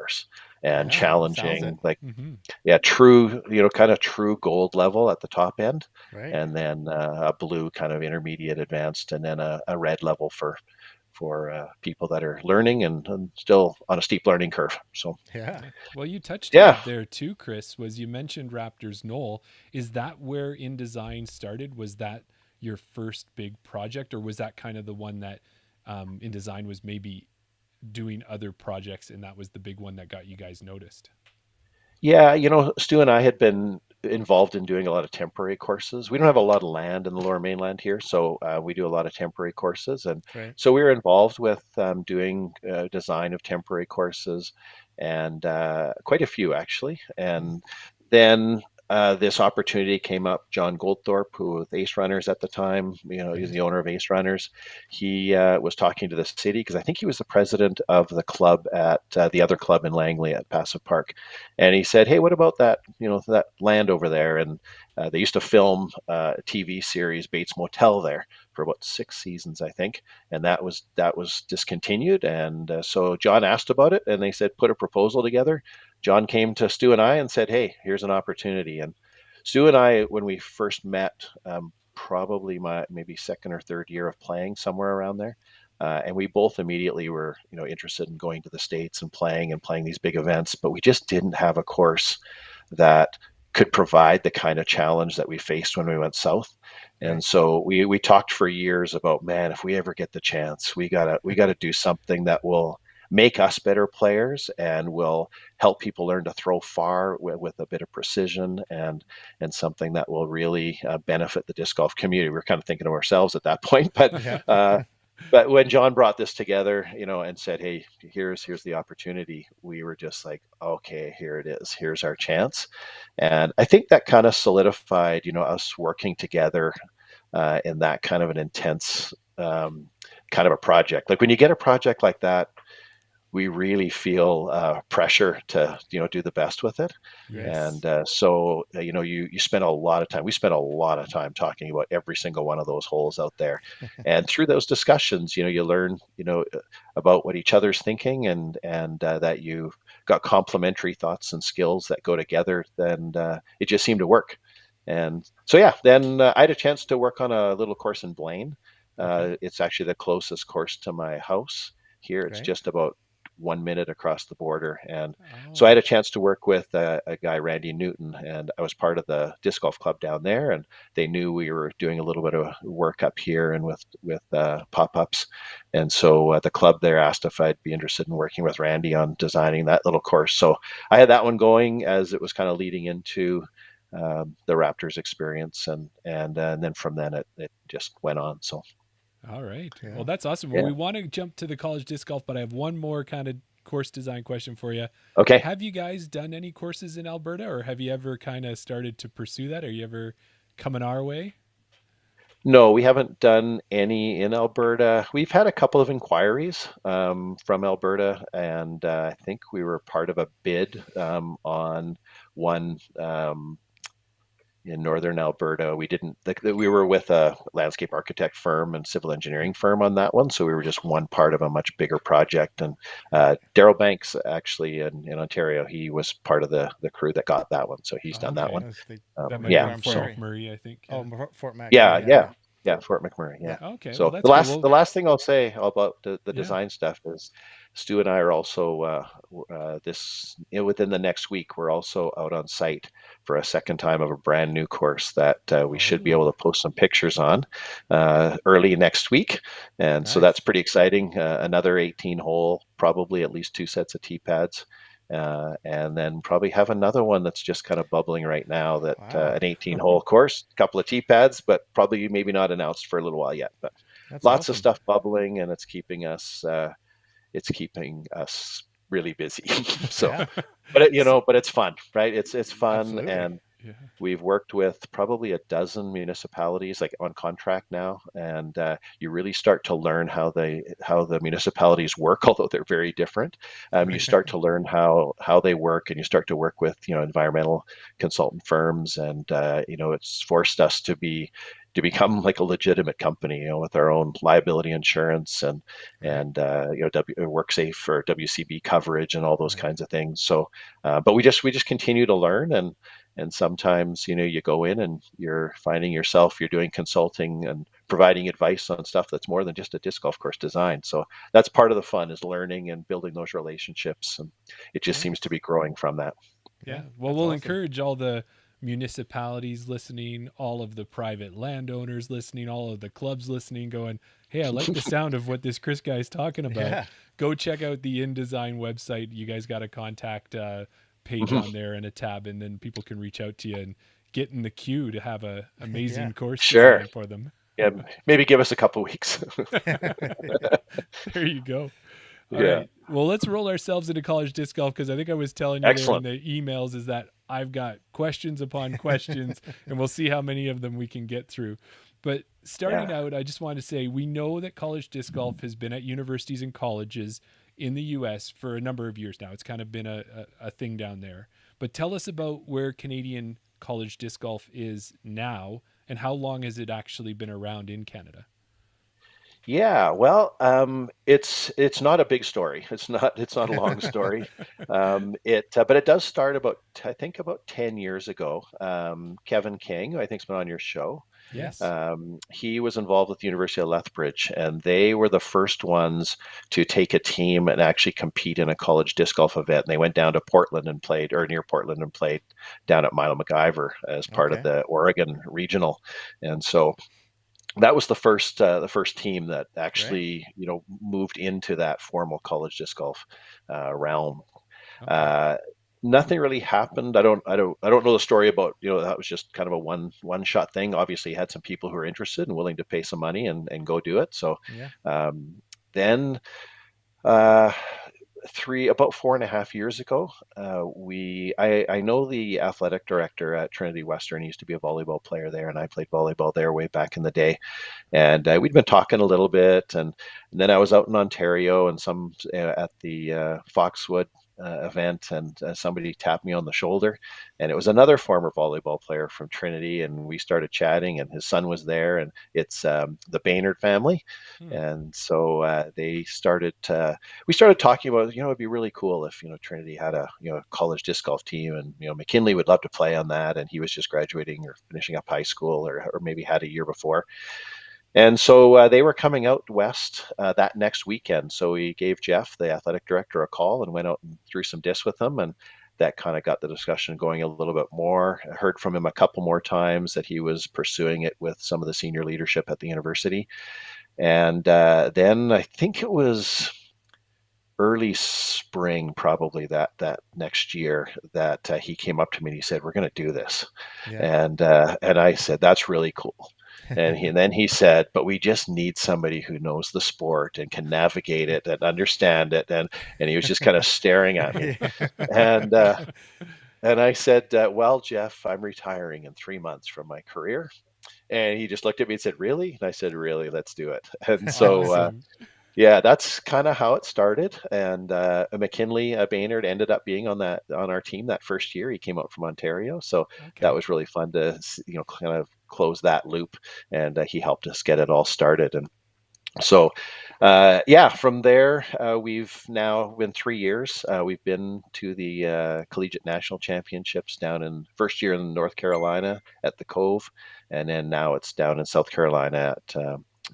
and Yeah. Sounds it. challenging, like, Mm-hmm. yeah, true, kind of true gold level at the top end, Right. and then a blue kind of intermediate advanced, and then a red level for people that are learning and still on a steep learning curve. So Yeah. Yeah. Well, you touched on yeah. it there too, Chris. Was you mentioned Raptors Knoll? Is that where InDesign started? Was that your first big project, or was that kind of the one that InDesign was maybe doing other projects, and that was the big one that got you guys noticed? Yeah, Stu and I had been involved in doing a lot of temporary courses. We don't have a lot of land in the Lower Mainland here, so we do a lot of temporary courses, and Right. so we were involved with doing design of temporary courses, and quite a few actually. Mm. And then this opportunity came up. John Goldthorpe, who was Ace Runners at the time, he's Right. the owner of Ace Runners. He was talking to the city because I think he was the president of the club at the other club in Langley at Passive Park, and he said, "Hey, what about that? That land over there?" And they used to film a TV series, Bates Motel, there for about 6 seasons, I think, and that was discontinued. And so John asked about it, and they said, "Put a proposal together." John came to Stu and I and said, "Hey, here's an opportunity." And Stu and I, when we first met, probably my maybe second or third year of playing, somewhere around there. And we both immediately were, interested in going to the States and playing these big events, but we just didn't have a course that could provide the kind of challenge that we faced when we went south. And Right. so we talked for years about, man, if we ever get the chance, we gotta do something that will make us better players and will help people learn to throw far with a bit of precision, and something that will really benefit the disc golf community. We were kind of thinking of ourselves at that point, but Yeah. uh, but when John brought this together, and said, "Hey, here's the opportunity," we were just like, "Okay, here it is. Here's our chance." And I think that kind of solidified, us working together in that kind of an intense kind of a project. Like when you get a project like that, we really feel pressure to do the best with it. Yes. And so you spend a lot of time, we spent a lot of time talking about every single one of those holes out there, and through those discussions you learn about what each other's thinking, and that you got complementary thoughts and skills that go together. Then it just seemed to work. And so yeah, then I had a chance to work on a little course in Blaine. Okay. It's actually the closest course to my house, Here it's Okay. just about 1 minute across the border. And so I Oh, had a chance to work with a guy, Randy Newton, and I was part of the disc golf club down there. And they knew we were doing a little bit of work up here and with pop-ups. And so the club there asked if I'd be interested in working with Randy on designing that little course. So I had that one going as it was kind of leading into the Raptors experience, and then from then it just went on. So all right. Yeah. Well, that's awesome. Well, yeah, we want to jump to the college disc golf, but I have one more kind of course design question for you. okay. Have you guys done any courses in Alberta, or have you ever kind of started to pursue that? Are you ever coming our way? No, we haven't done any in Alberta. We've had a couple of inquiries from Alberta, and I think we were part of a bid on one in northern Alberta. We didn't. We were with a landscape architect firm and civil engineering firm on that one, so we were just one part of a much bigger project. And Daryl Banks, actually in Ontario, he was part of the crew that got that one, so he's done that Okay. one. That's the That might big have Yeah, been farm. Fort so. McMurray, I think. Oh, Yeah. Fort Mac. Yeah, Yeah. yeah, Fort McMurray. Yeah. Okay. Well, So that's the cool. last Well, the last thing I'll say about the yeah. design stuff is Stu and I are also within the next week we're also out on site for a second time of a brand new course that we should be able Oh, to post some pictures on early next week, and so that's Nice. pretty exciting. Another 18 hole, probably at least two sets of tee pads. And then probably have another one that's just kind of bubbling right now, that Wow. an 18 hole course, a couple of tee pads, but probably maybe not announced for a little while yet. But That's lots of awesome. stuff bubbling, and it's keeping us really busy. So, Yeah. but so, but it's fun, right? It's fun, Absolutely. and yeah. we've worked with probably a dozen municipalities like on contract now, and you really start to learn how the municipalities work, although they're very different. You Right. start to learn how they work, and you start to work with environmental consultant firms, and it's forced us to become like a legitimate company, with our own liability insurance Right. and WorkSafe or WCB coverage and all those Right. kinds of things. So, but we just continue to learn, and sometimes, you go in and you're finding yourself, you're doing consulting and providing advice on stuff that's more than just a disc golf course design. So that's part of the fun, is learning and building those relationships. And it just Yeah. seems to be growing from that. Yeah. Yeah. Well, That's we'll awesome. encourage all the municipalities listening, all of the private landowners listening, all of the clubs listening, going, hey, I like the sound of what this Chris guy is talking about. Yeah. Go check out the InDesign website. You guys got a contact page Mhm. on there and a tab, and then people can reach out to you and get in the queue to have a Yeah. amazing course Sure. design for them. Yeah. Maybe give us a couple weeks. There you go. All Yeah. right. Well, let's roll ourselves into college disc golf, because I think I was telling you there in Excellent. the emails is that I've got questions upon questions, and we'll see how many of them we can get through. But starting Yeah. out, I just want to say we know that college disc golf has been at universities and colleges in the US for a number of years now. It's kind of been a thing down there. But tell us about where Canadian college disc golf is now, and how long has it actually been around in Canada? Yeah, well, it's not a big story. It's not a long story. But it does start about, I think, about 10 years ago. Kevin King, who I think's been on your show, Yes. he was involved with the University of Lethbridge, and they were the first ones to take a team and actually compete in a college disc golf event. And they went down to Portland and played, or near Portland, and played down at Milo McIver as part of Okay. the Oregon Regional. And so that was the first team that Right. actually moved into that formal college disc golf realm. Okay. Uh, Nothing really happened. I don't know the story about, that was just kind of a one shot thing. Obviously, you had some people who were interested and willing to pay some money and go do it. So Yeah. then uh, about 4.5 years ago, I know the athletic director at Trinity Western. He used to be a volleyball player there, and I played volleyball there way back in the day. And we'd been talking a little bit, and then I was out in Ontario and some at the Foxwood event, and somebody tapped me on the shoulder, and it was another former volleyball player from Trinity, and we started chatting, and his son was there, and it's the Baynard family. Hmm. And so we started talking about, it'd be really cool if Trinity had a college disc golf team, and McKinley would love to play on that, and he was just graduating or finishing up high school, or maybe had a year before. And so they were coming out west that next weekend. So we gave Jeff, the athletic director, a call and went out and threw some disc with him. And that kind of got the discussion going a little bit more. I heard from him a couple more times that he was pursuing it with some of the senior leadership at the university. And then I think it was early spring, probably that next year, that he came up to me and he said, "We're going to do this," Yeah. and I said, "That's really cool." And then he said, "But we just need somebody who knows the sport and can navigate it and understand it." And he was just kind of staring at me, and I said, "Well, Jeff, I'm retiring in 3 months from my career." And he just looked at me and said, "Really?" And I said, "Really, let's do it." And so Awesome. yeah, that's kind of how it started. And McKinley Baynard ended up being on our team that first year. He came out from Ontario, so that Okay. was really fun to kind of close that loop. And he helped us get it all started. And so yeah, from there we've now been 3 years. We've been to the collegiate national championships down in first year in North Carolina at the Cove, and then now it's down in South Carolina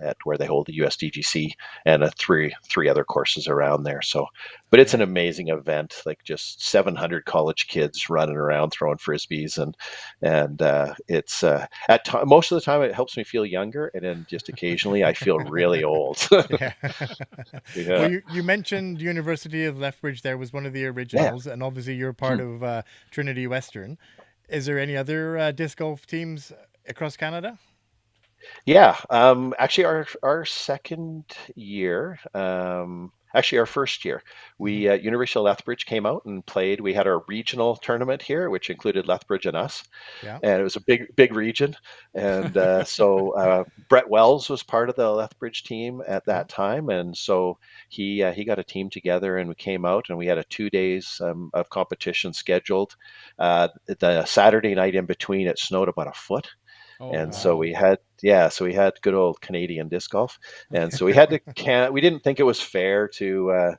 at where they hold the USDGC and three other courses around there. So, but it's an Right. amazing event, like just 700 college kids running around throwing frisbees, and it's most of the time it helps me feel younger, and then just occasionally I feel really old. Yeah. Well, Yeah, you mentioned University of Lethbridge there was one of the yeah. originals, and obviously you're part of Trinity Western. Is there any other disc golf teams across Canada? Yeah, actually, our second year, actually our first year, Hmm. we University of Lethbridge came out and played. We had our regional tournament here, which included Lethbridge and us, Yeah. and it was a big region. And so Brett Wells was part of the Lethbridge team at Yeah. that time, and so he got a team together, and we came out, and we had a 2 days of competition scheduled. The Saturday night in between, it snowed about a foot. Oh, And so wow. we had good old Canadian disc golf, and so we had to can we didn't think it was fair to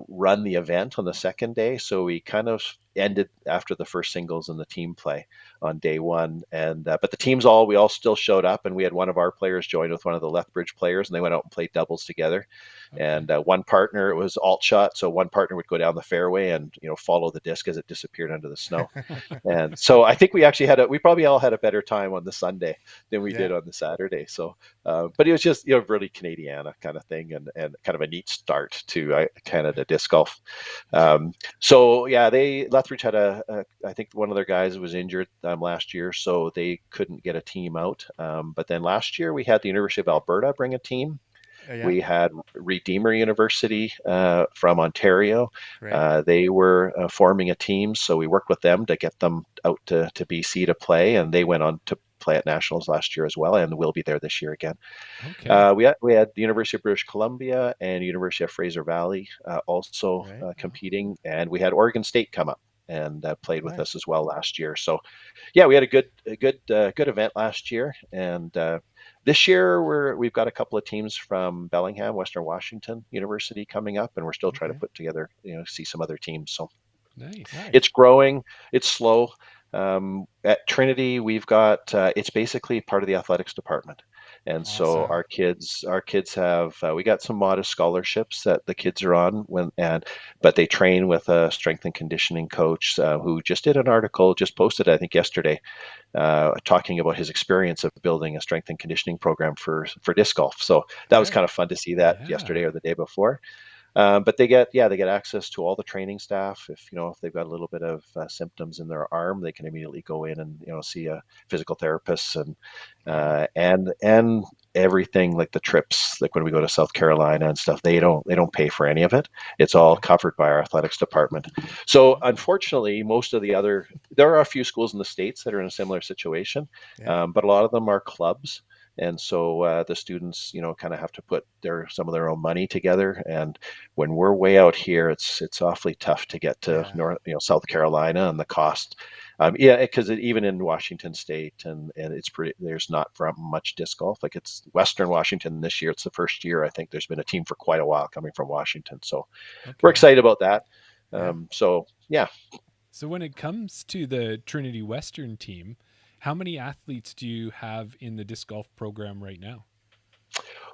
run the event on the second day, so we kind of ended after the first singles and the team play on day one. And but the teams we all still showed up, and we had one of our players join with one of the Lethbridge players, and they went out and played doubles together. Okay. And one partner, it was alt shot, so one partner would go down the fairway and follow the disc as it disappeared under the snow. And so I think we actually we probably all had a better time on the Sunday than we Yeah. did on the Saturday. So, but it was just, really Canadiana kind of thing, and kind of a neat start to Canada disc golf. So yeah, Lethbridge had I think one of their guys was injured last year, so they couldn't get a team out. But then last year we had the University of Alberta bring a team. Yeah. We had Redeemer University from Ontario. Right. They were forming a team, so we worked with them to get them out to BC to play, and they went on to play at nationals last year as well, and will be there this year again. Okay. We had the University of British Columbia and University of Fraser Valley also Right. competing, and we had Oregon State come up and played with Right. us as well last year. So yeah, we had a good event last year, and this year we've got a couple of teams from Bellingham, Western Washington University coming up, and we're still trying to Okay. put together, see some other teams. So Nice. it's Nice. growing, it's slow. At Trinity, we've got it's basically part of the athletics department, and so Awesome. our kids have we got some modest scholarships that the kids are on but they train with a strength and conditioning coach who just did an article, just posted I think yesterday, talking about his experience of building a strength and conditioning program for disc golf. So that was Right. kind of fun to see that Yeah. yesterday or the day before. But they get access to all the training staff. If they've got a little bit of symptoms in their arm, they can immediately go in and see a physical therapist, Wow. and everything like the trips, like when we go to South Carolina and stuff, they don't pay for any of it. It's all Okay. covered by our athletics department. So Okay. unfortunately, there are a few schools in the States that are in a similar situation, Yeah. but a lot of them are clubs. And so the students, kind of have to put some of their own money together. And when we're way out here, it's awfully tough to get to Yeah. North, South Carolina, and the cost. Yeah, because even in Washington State, and it's pretty. There's not much disc golf. Like it's Western Washington this year. It's the first year I think there's been a team for quite a while coming from Washington. So we're Okay. excited about that. Yeah. So yeah, So when it comes to the Trinity Western team, how many athletes do you have in the disc golf program right now?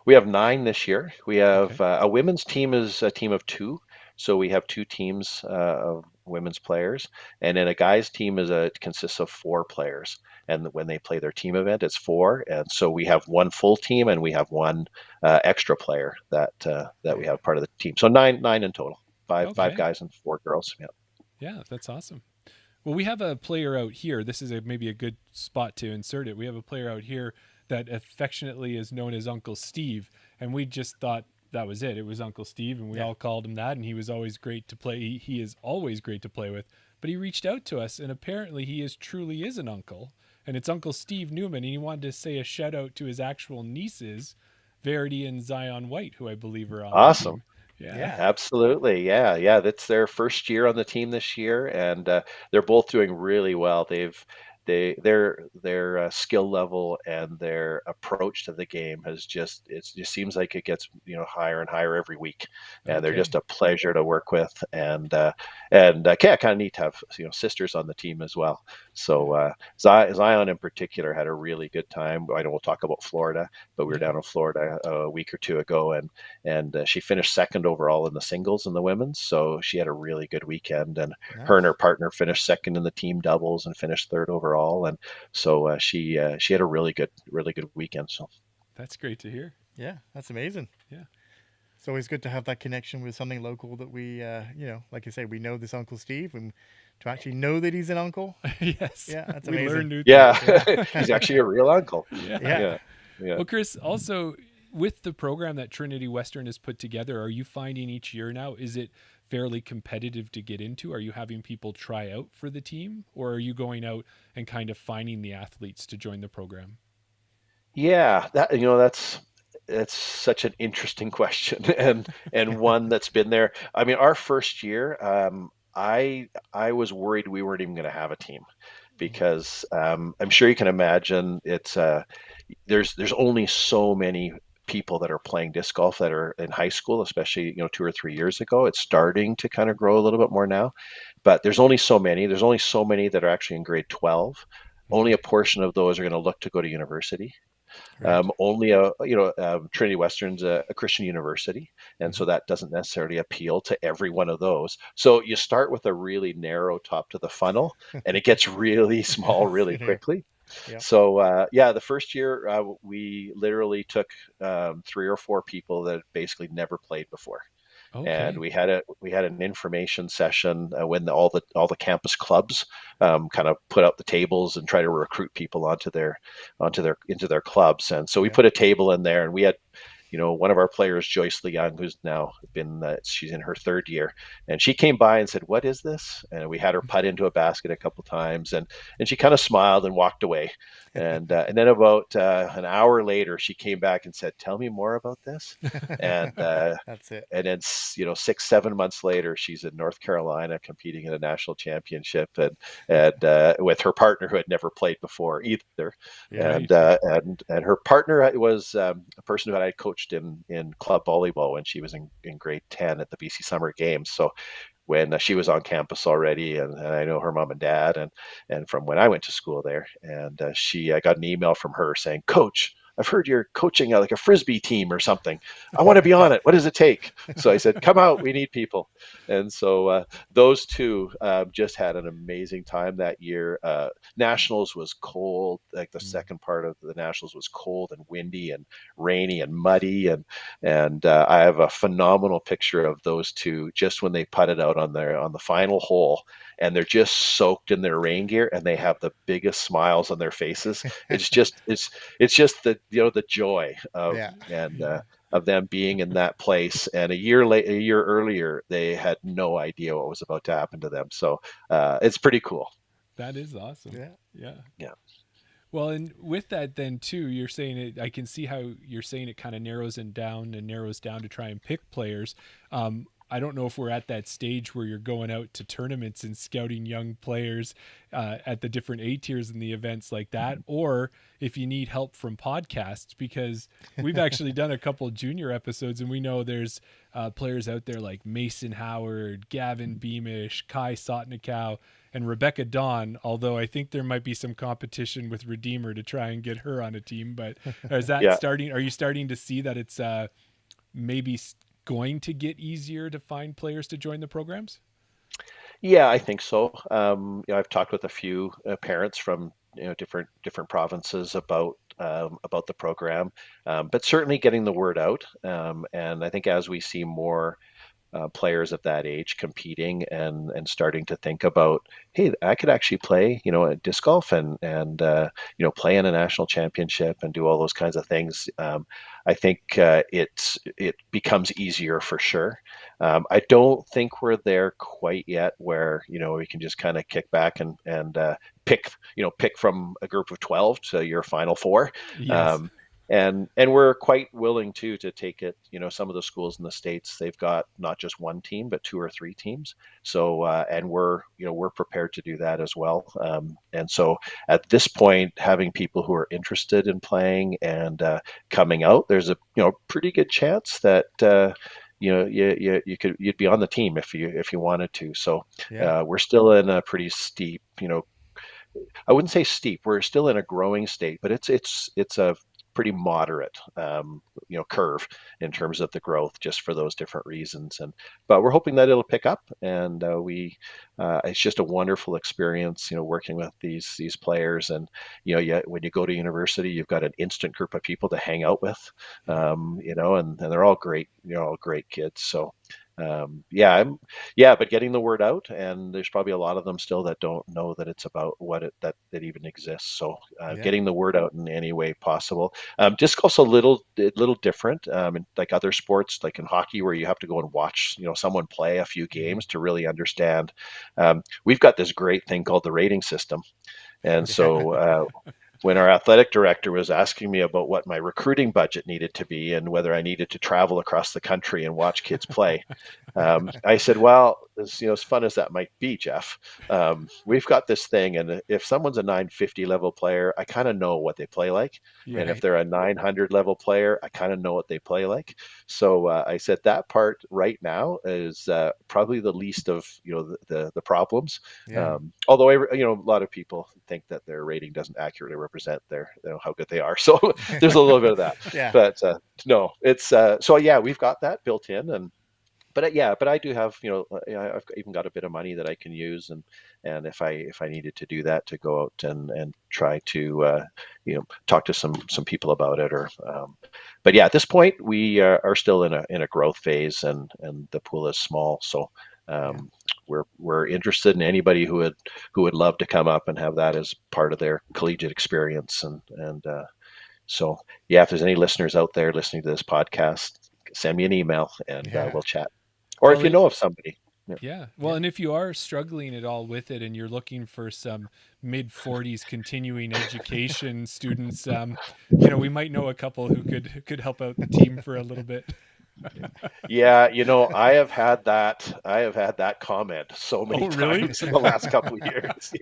We have 9 this year. We have Okay. a women's team is a team of 2, so we have 2 teams of women's players, and then a guys team consists of 4 players. And when they play their team event, it's 4, and so we have 1 full team and we have 1 extra player that we Yeah. have part of the team. So nine in total. Five Okay. guys and 4 girls. Yeah. Yeah, that's awesome. Well, we have a player out here. This is maybe a good spot to insert it. We have a player out here that affectionately is known as Uncle Steve, and we just thought that was it. It was Uncle Steve, and we all called him that, and he was always great to play. He is always great to play with. But he reached out to us, and apparently he truly is an uncle, and it's Uncle Steve Newman, and he wanted to say a shout out to his actual nieces, Verity and Zion White, who I believe are on the Awesome. team. Yeah. Yeah. Absolutely. Yeah. That's their first year on the team this year, and they're both doing really well. Their skill level and their approach to the game it just seems like it gets higher and higher every week, and they're Okay. just a pleasure to work with. And kind of neat to have sisters on the team as well. So Zion in particular had a really good time. I know we'll talk about Florida, but we were Yeah. down in Florida a week or 2 ago, and she finished second overall in the singles and the women's. So she had a really good weekend, and her and her Nice. partner finished second in the team doubles and finished third overall. And so she had a really good weekend. So That's great to hear. Yeah, that's amazing. Yeah. It's always good to have that connection with something local that we, like you say, we know this Uncle Steve, and to actually know that he's an uncle. Yes. Yeah, that's We amazing. learn new yeah, things. he's actually a real uncle. Yeah. Yeah. Yeah. Well, Chris, also with the program that Trinity Western has put together, are you finding each year now, is it fairly competitive to get into? Are you having people try out for the team, or are you going out and kind of finding the athletes to join the program? Yeah, that's such an interesting question, and one that's been there. I mean, our first year, I was worried we weren't even going to have a team, because I'm sure you can imagine there's only so many people that are playing disc golf that are in high school, especially 2 or 3 years ago. It's starting to kind of grow a little bit more now, but there's only so many. There's only so many that are actually in grade 12. Only Mhm. a portion of those are going to look to go to university. Right. Only Trinity Western's a Christian university, and Mhm. so that doesn't necessarily appeal to every one of those. So you start with a really narrow top to the funnel, and it gets really small really Same here. quickly. Yep. So the first year we literally took 3 or 4 people that basically never played before, and Okay. we had an information session when all the campus clubs kind of put out the tables and try to recruit people into their clubs. And so we Yeah. put a table in there, and we had one of our players, Joyce Leung, who's now she's in her 3rd year, and she came by and said, "What is this?" And we had her putt into a basket a couple times, and she kind of smiled and walked away. And then about an hour later, she came back and said, "Tell me more about this." And That's it. and then 6-7 months later, she's in North Carolina competing in a national championship, and with her partner who had never played before either. Yeah. Right. And her partner was a person who I coached in club volleyball when she was in grade 10 at the BC Summer Games. So when she was on campus already, and I know her mom and dad, and from when I went to school there, and I got an email from her saying, "Coach, I've heard you're coaching like a frisbee team or something. I want to be on it. What does it take?" So I said, "Come out. We need people." And so those two just had an amazing time that year. Nationals was cold. Like the Mm. second part of the Nationals was cold and windy and rainy and muddy. And I have a phenomenal picture of those two just when they putted out on the final hole, and they're just soaked in their rain gear, and they have the biggest smiles on their faces. It's just the joy of Yeah. and Yeah. of them being in that place. And a year earlier, they had no idea what was about to happen to them. So it's pretty cool. That is awesome. Yeah. Yeah. Yeah. Well, and with that, then too, you're saying it. I can see how you're saying it kind of narrows down to try and pick players. I don't know if we're at that stage where you're going out to tournaments and scouting young players at the different A tiers and the events like that, or if you need help from podcasts, because we've actually done a couple junior episodes and we know there's players out there like Mason Howard, Gavin Beamish, Kai Sotnikow, and Rebecca Dawn, although I think there might be some competition with Redeemer to try and get her on a team. But is that Yeah. starting? Are you starting to see that it's maybe going to get easier to find players to join the programs? Yeah, I think so. I've talked with a few parents from different provinces about the program, but certainly getting the word out. And I think as we see more players of that age competing and starting to think about, hey, I could actually play, at disc golf and play in a national championship and do all those kinds of things. I think it becomes easier for sure. I don't think we're there quite yet where we can just kind of kick back and pick from a group of 12 to your final four. Yes. And we're quite willing to take it. Some of the schools in the States, they've got not just one team but two or three teams. So and we're prepared to do that as well. And so at this point, having people who are interested in playing and coming out, there's a pretty good chance that you'd be on the team if you wanted to. So we're still in a pretty steep, I wouldn't say steep. We're still in a growing state, but it's a pretty moderate, curve in terms of the growth, just for those different reasons. But we're hoping that it'll pick up, and it's just a wonderful experience, working with these players. And when you go to university, you've got an instant group of people to hang out with, and they're all great, all great kids. So. But getting the word out, and there's probably a lot of them still that don't know that it's about that even exists. So getting the word out in any way possible. Disc golf's a little different, like other sports, like in hockey, where you have to go and watch someone play a few games to really understand. We've got this great thing called the rating system, and so. When our athletic director was asking me about what my recruiting budget needed to be and whether I needed to travel across the country and watch kids play, I said, well, as fun as that might be, Jeff, we've got this thing. And if someone's a 950 level player, I kind of know what they play like. Yeah. And if they're a 900 level player, I kind of know what they play like. So I said that part right now is probably the least of the problems. Although a lot of people think that their rating doesn't accurately represent how good they are. So there's a little bit of that. But no, it's we've got that built in. But I do have, I've even got a bit of money that I can use, and if I needed to do that, to go out and try to talk to some people about it, but at this point we are still in a growth phase, and the pool is small, so we're interested in anybody who would love to come up and have that as part of their collegiate experience, and so if there's any listeners out there listening to this podcast, send me an email and we'll chat. Or if you know of somebody. Well, and if you are struggling at all with it and you're looking for some mid-40s continuing education students, we might know a couple who could help out the team for a little bit. I have had that comment so many times in the last couple of years.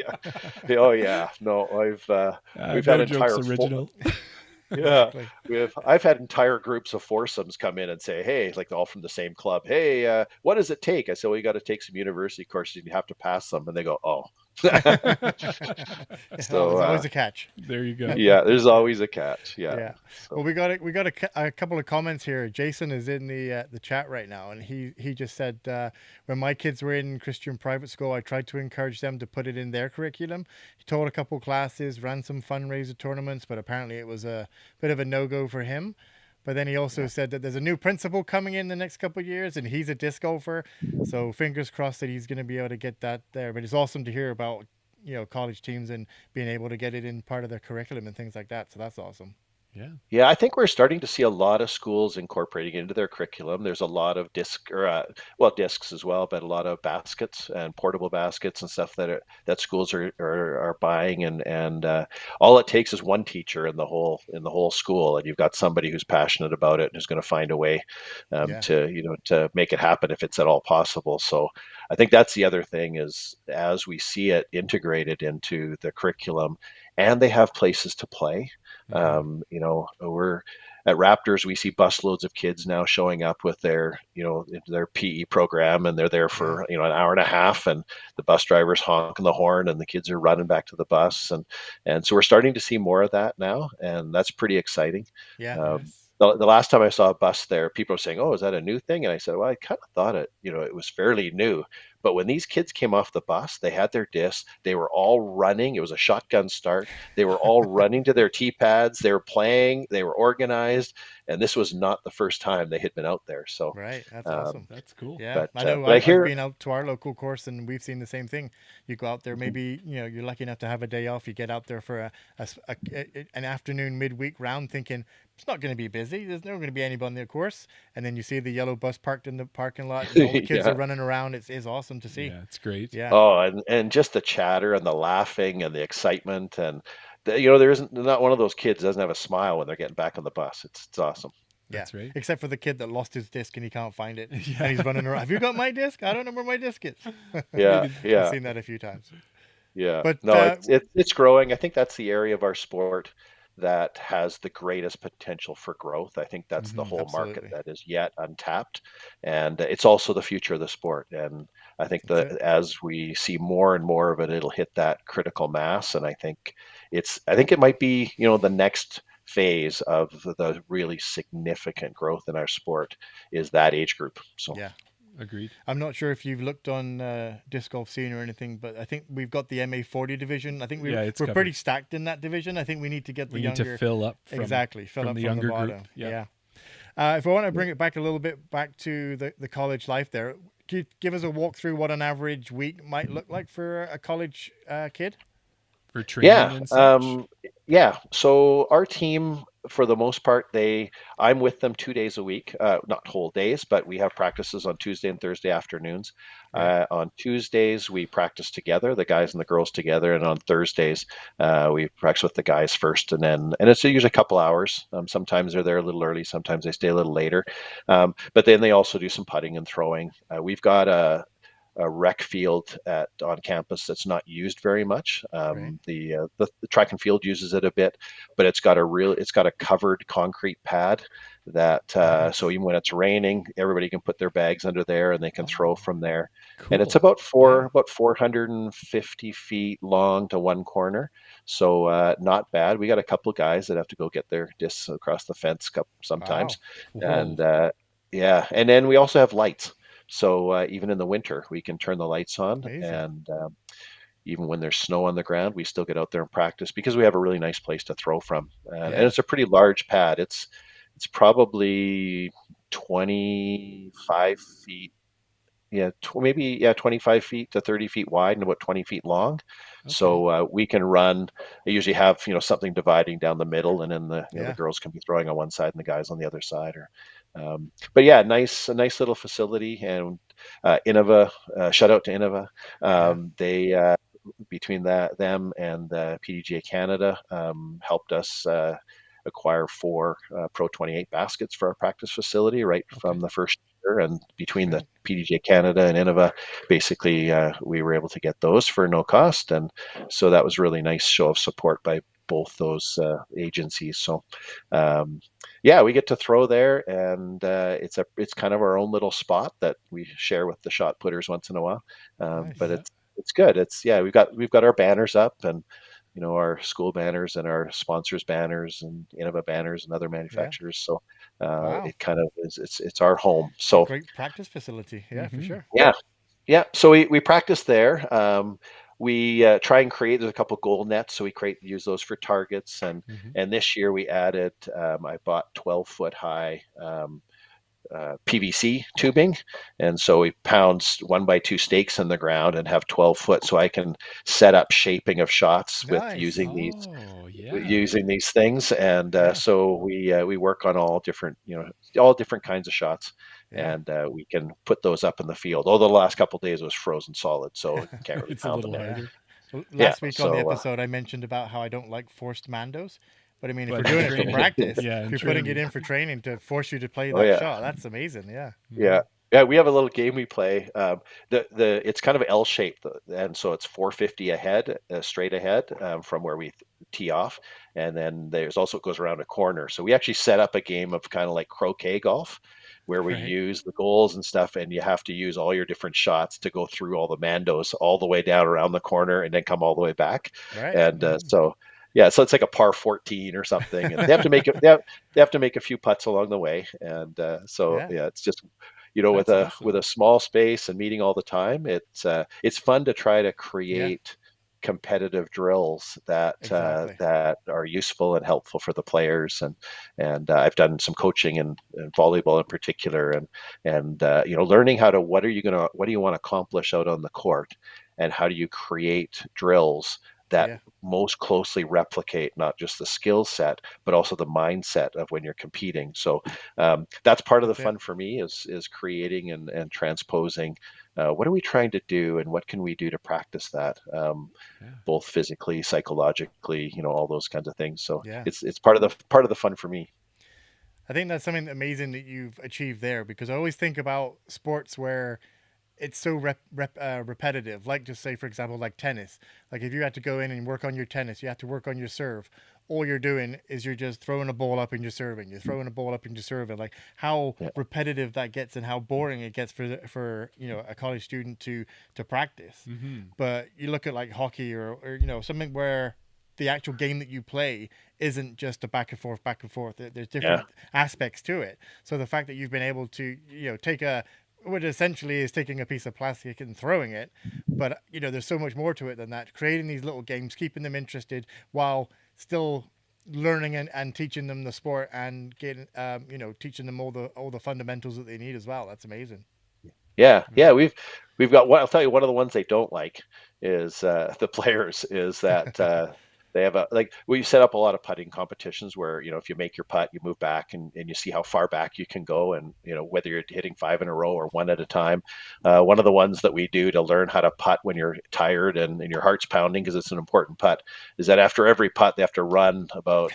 We've had entire original. I've had entire groups of foursomes come in and say, hey, like all from the same club, hey, what does it take? I said, well, you got to take some university courses and you have to pass them. And they go, oh. So there's always a catch. There you go. There's always a catch. So. Well, we got a couple of comments here. Jason is in the chat right now, and he just said, when my kids were in Christian private school, I tried to encourage them to put it in their curriculum. He taught a couple classes, ran some fundraiser tournaments, but apparently it was a bit of a no-go for him. But then he also said that there's a new principal coming in the next couple of years, and he's a disc golfer. So fingers crossed that he's going to be able to get that there. But it's awesome to hear about, college teams and being able to get it in part of their curriculum and things like that. So that's awesome. Yeah, I think we're starting to see a lot of schools incorporating into their curriculum. There's a lot of discs as well, but a lot of baskets and portable baskets and stuff that schools are buying, and all it takes is one teacher in the whole school, and you've got somebody who's passionate about it and who's going to find a way Yeah. to make it happen if it's at all possible. So I think that's the other thing is as we see it integrated into the curriculum, and they have places to play. We're at Raptors. We see busloads of kids now showing up with their PE program, and they're there Yeah. for an hour and a half, and the bus driver's honking the horn, and the kids are running back to the bus, and so we're starting to see more of that now, and that's pretty exciting. Yeah. Um, the last time I saw a bus there, people were saying, "Oh, is that a new thing?" And I said, "Well, I kind of thought it was fairly new." But when these kids came off the bus, they had their discs. They were all running. It was a shotgun start. They were all running to their tee pads. They were playing. They were organized. And this was not the first time they had been out there. So, Right. That's um, awesome. That's cool. Yeah, but I know. I I've hear, been out to our local course, and we've seen the same thing. You go out there, Mhm. maybe you're lucky enough to have a day off. You get out there for an afternoon midweek round, thinking it's not going to be busy. There's not going to be anybody on the course, and then you see the yellow bus parked in the parking lot, and all the kids yeah. are running around. It's awesome to see. Yeah, it's great. Yeah, Oh, and just the chatter and the laughing and the excitement and there isn't not one of those kids that doesn't have a smile when they're getting back on the bus. It's awesome. yeah. That's right. Except for the kid that lost his disc and he can't find it, and Yeah. he's running around. Have you got my disc? I don't know where my disc is. Yeah, Maybe I've yeah, seen that a few times. yeah. But No, it's growing. I think that's the area of our sport that has the greatest potential for growth. I think that's the whole market absolutely, that is yet untapped, and it's also the future of the sport. And I think that's that it. as we see more and more of it, it'll hit that critical mass. And I think it might be the next phase of the really significant growth in our sport is that age group. So Yeah. Agreed. I'm not sure if you've looked on Disc Golf Scene or anything, but I think we've got the MA40 division. I think Yeah, it's we're pretty covered. stacked in that division. I think we need to get the We need to younger, fill up exactly, fill from up the from the younger group. bottom. Yeah. Yeah. If I want to bring it back a little bit back to the college life there, can you give us a walk through what an average week might look like for a college kid? For training yeah, and such. yeah. So our team, for the most part, I'm with them 2 days a week, not whole days, but we have practices on Tuesday and Thursday afternoons. Yeah. On Tuesdays, we practice together, the guys and the girls together, and on Thursdays, we practice with the guys first, and it's usually a couple hours. Sometimes they're there a little early, sometimes they stay a little later, but then they also do some putting and throwing. We've got a rec field on campus that's not used very much. Right. The track and field uses it a bit, but it's got a covered concrete pad that so Nice. even when it's raining, everybody can put their bags under there and they can throw Oh, from there. And it's cool. Yeah. about 450 feet long to one corner, so not bad. We got a couple guys that have to go get their discs across the fence Wow. sometimes, Whoa. and yeah, and then we also have lights. So even in the winter, we can turn the lights on, Amazing. and even when there's snow on the ground, we still get out there and practice because we have a really nice place to throw from, and Yeah. it's a pretty large pad. It's probably 25 feet, yeah, 25 feet to 30 feet wide and about 20 feet long. Okay. So we can run. I usually have something dividing down the middle, and then the Yeah. girls can be throwing on one side and the guys on the other side. But yeah, a nice little facility, and Innova. Shout out to Innova. Yeah. They between them and PDGA Canada helped us acquire 4 Pro 28 baskets for our practice facility right from Okay. the first year. And between the Right. PDGA Canada and Innova, basically we were able to get those for no cost. And so that was a really nice show of support by both those agencies. So yeah, we get to throw there, and it's kind of our own little spot that we share with the shot putters once in a while. But Nice. Yeah. it's good. It's yeah, we've got our banners up, and our school banners and our sponsors banners and Innova banners and other Yeah. manufacturers. So Wow. it kind of is it's our home. It's a So great practice facility. Yeah, for Mm-hmm. sure. yeah, yeah. So we practice there. We try and create. There's a couple goal nets, so we use those for targets. Mm-hmm. And this year we added. I bought 12-foot high PVC tubing, and so we pound 1x2 stakes in the ground and have 12 foot, so I can set up shaping of shots with Nice. using these Oh, using these things, and Yeah. so we work on all different, all different kinds of shots, Yeah. and we can put those up in the field. Although the last couple of days was frozen solid, so you can't really It's a pound them little in. Yeah. harder. Well, Yeah, last week on the so episode, I mentioned about how I don't like forced mandos. But I mean, if we're But in doing it for training, practice, yeah, if in you're putting it training. in for training to force you to play oh that yeah. shot, that's amazing. Yeah. Yeah. Yeah, we have a little game we play. The it's kind of L shaped, and so it's 450 ahead, straight ahead from where we tee off, and then there's also it goes around a corner. So we actually set up a game of kind of like croquet golf, where we Right. use the goals and stuff, and you have to use all your different shots to go through all the mandos all the way down around the corner, and then come all the way back. Right. And so yeah, so it's like a par 14 or something, and they have to make it. They have to make a few putts along the way, and so Yeah. yeah, it's just with That's a awesome. small space and meeting all the time. It's fun to try to Yeah. create competitive drills Exactly. that are useful and helpful for the players, and I've done some coaching in volleyball in particular, and learning how to what do you want to accomplish out on the court, and how do you create drills that Yeah. most closely replicate not just the skill set but also the mindset of when you're competing. So that's part of the That's it. fun for me is creating and transposing. What are we trying to do, and what can we do to practice that, Yeah. both physically, psychologically, all those kinds of things. So Yeah. it's part of the fun for me. I think that's something amazing that you've achieved there because I always think about sports where it's so repetitive. Like, just say, for example, like tennis. Like, if you had to go in and work on your tennis, you have to work on your serve. All you're doing is you're just throwing a ball up and you're serving. You're throwing a ball up and you're serving. Like, how Yeah, repetitive that gets and how boring it gets for a college student to practice. Mm-hmm. But you look at like hockey or something where the actual game that you play isn't just a back and forth, back and forth. There's yeah, different aspects to it. So the fact that you've been able to, take what essentially is taking a piece of plastic and throwing it, but there's so much more to it than that. Creating these little games, keeping them interested while still learning and teaching them the sport and getting, teaching them all the fundamentals that they need as well. That's amazing. yeah, Yeah. yeah. We've got one. I'll tell you, one of the ones they don't like is the players is that they have we set up a lot of putting competitions where if you make your putt, you move back and you see how far back you can go, and whether you're hitting 5 in a row or one at a time. One of the ones that we do to learn how to putt when you're tired and your heart's pounding because it's an important putt is that after every putt they have to run about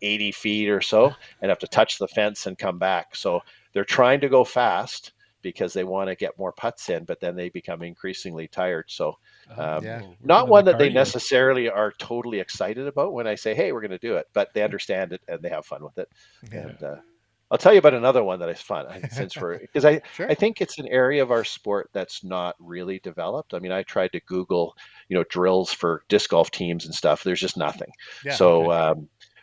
80 feet or so and have to touch the fence and come back. So they're trying to go fast because they want to get more putts in, but then they become increasingly tired. So Yeah. not Working on the one that they cardio. necessarily are totally excited about when I say, "Hey, we're going to do it," but they understand it and they have fun with it. Yeah. And I'll tell you about another one that is fun because I Sure. I think it's an area of our sport that's not really developed. I mean, I tried to Google, drills for disc golf teams and stuff. There's just nothing. Yeah.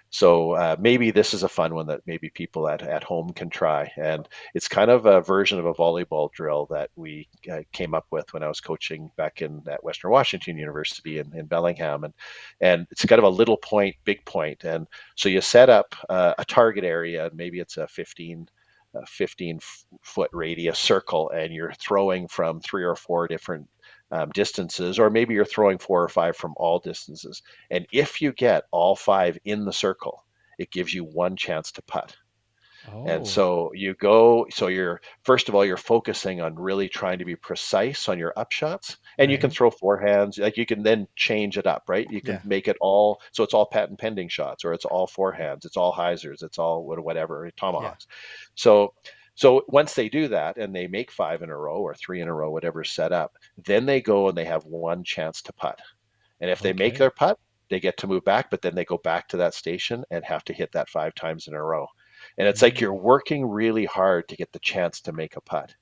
So maybe this is a fun one that maybe people at home can try. And it's kind of a version of a volleyball drill that we came up with when I was coaching back at Western Washington University in Bellingham. And it's kind of a little point, big point. And so you set up a target area, maybe it's a 15 foot radius circle, and you're throwing from 3 or 4 different distances, or maybe you're throwing 4 or 5 from all distances. And if you get all 5 in the circle, it gives you one chance to putt. And Oh, so you're first of all, you're focusing on really trying to be precise on your upshots, and you Right. can throw forehands, like you can then change it up, right? You can Yeah. make it all, so it's all patent pending shots, or it's all forehands, it's all hyzers, it's all whatever, Yeah. tomahawks. So, so once they do that and they make 5 in a row or 3 in a row, whatever's set up, then they go and they have one chance to putt. And if they make okay. their putt, they get to move back, but then they go back to that station and have to hit that 5 times in a row. And it's like you're Mm. working really hard to get the chance to make a putt.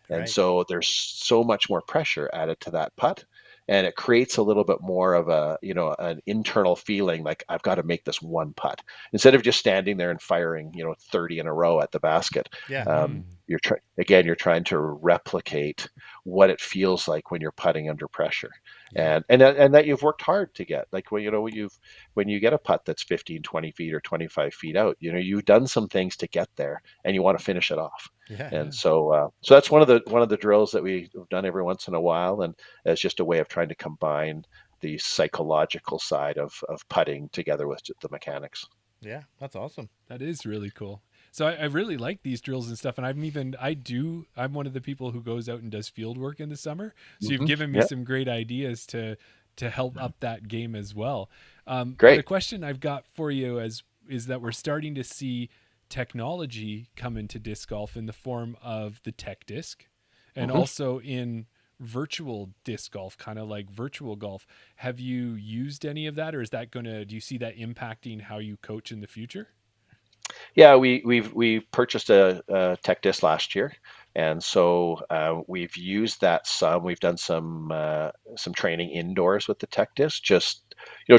And Right. so there's so much more pressure added to that putt. And it creates a little bit more of an internal feeling like I've got to make this one putt instead of just standing there and firing, 30 in a row at the basket. Yeah. Mm-hmm. You're trying to replicate what it feels like when you're putting under pressure, Yeah. and that you've worked hard to get. Like when you get a putt that's 15, 20 feet or 25 feet out, you've done some things to get there, and you want to finish it off. Yeah. And Yeah. so that's one of the drills that we've done every once in a while, and as just a way of trying to combine the psychological side of putting together with the mechanics. Yeah, that's awesome. That is really cool. So I really like these drills and stuff, and I'm one of the people who goes out and does field work in the summer. So you've given me Yeah, some great ideas to help up that game as well. But a great. question I've got for you is that we're starting to see technology come into disc golf in the form of the tech disc, and also in virtual disc golf, kind of like virtual golf. Have you used any of that, or do you see that impacting how you coach in the future? Yeah, we purchased a tech disc last year, and so we've used that some. We've done some training indoors with the tech disc, just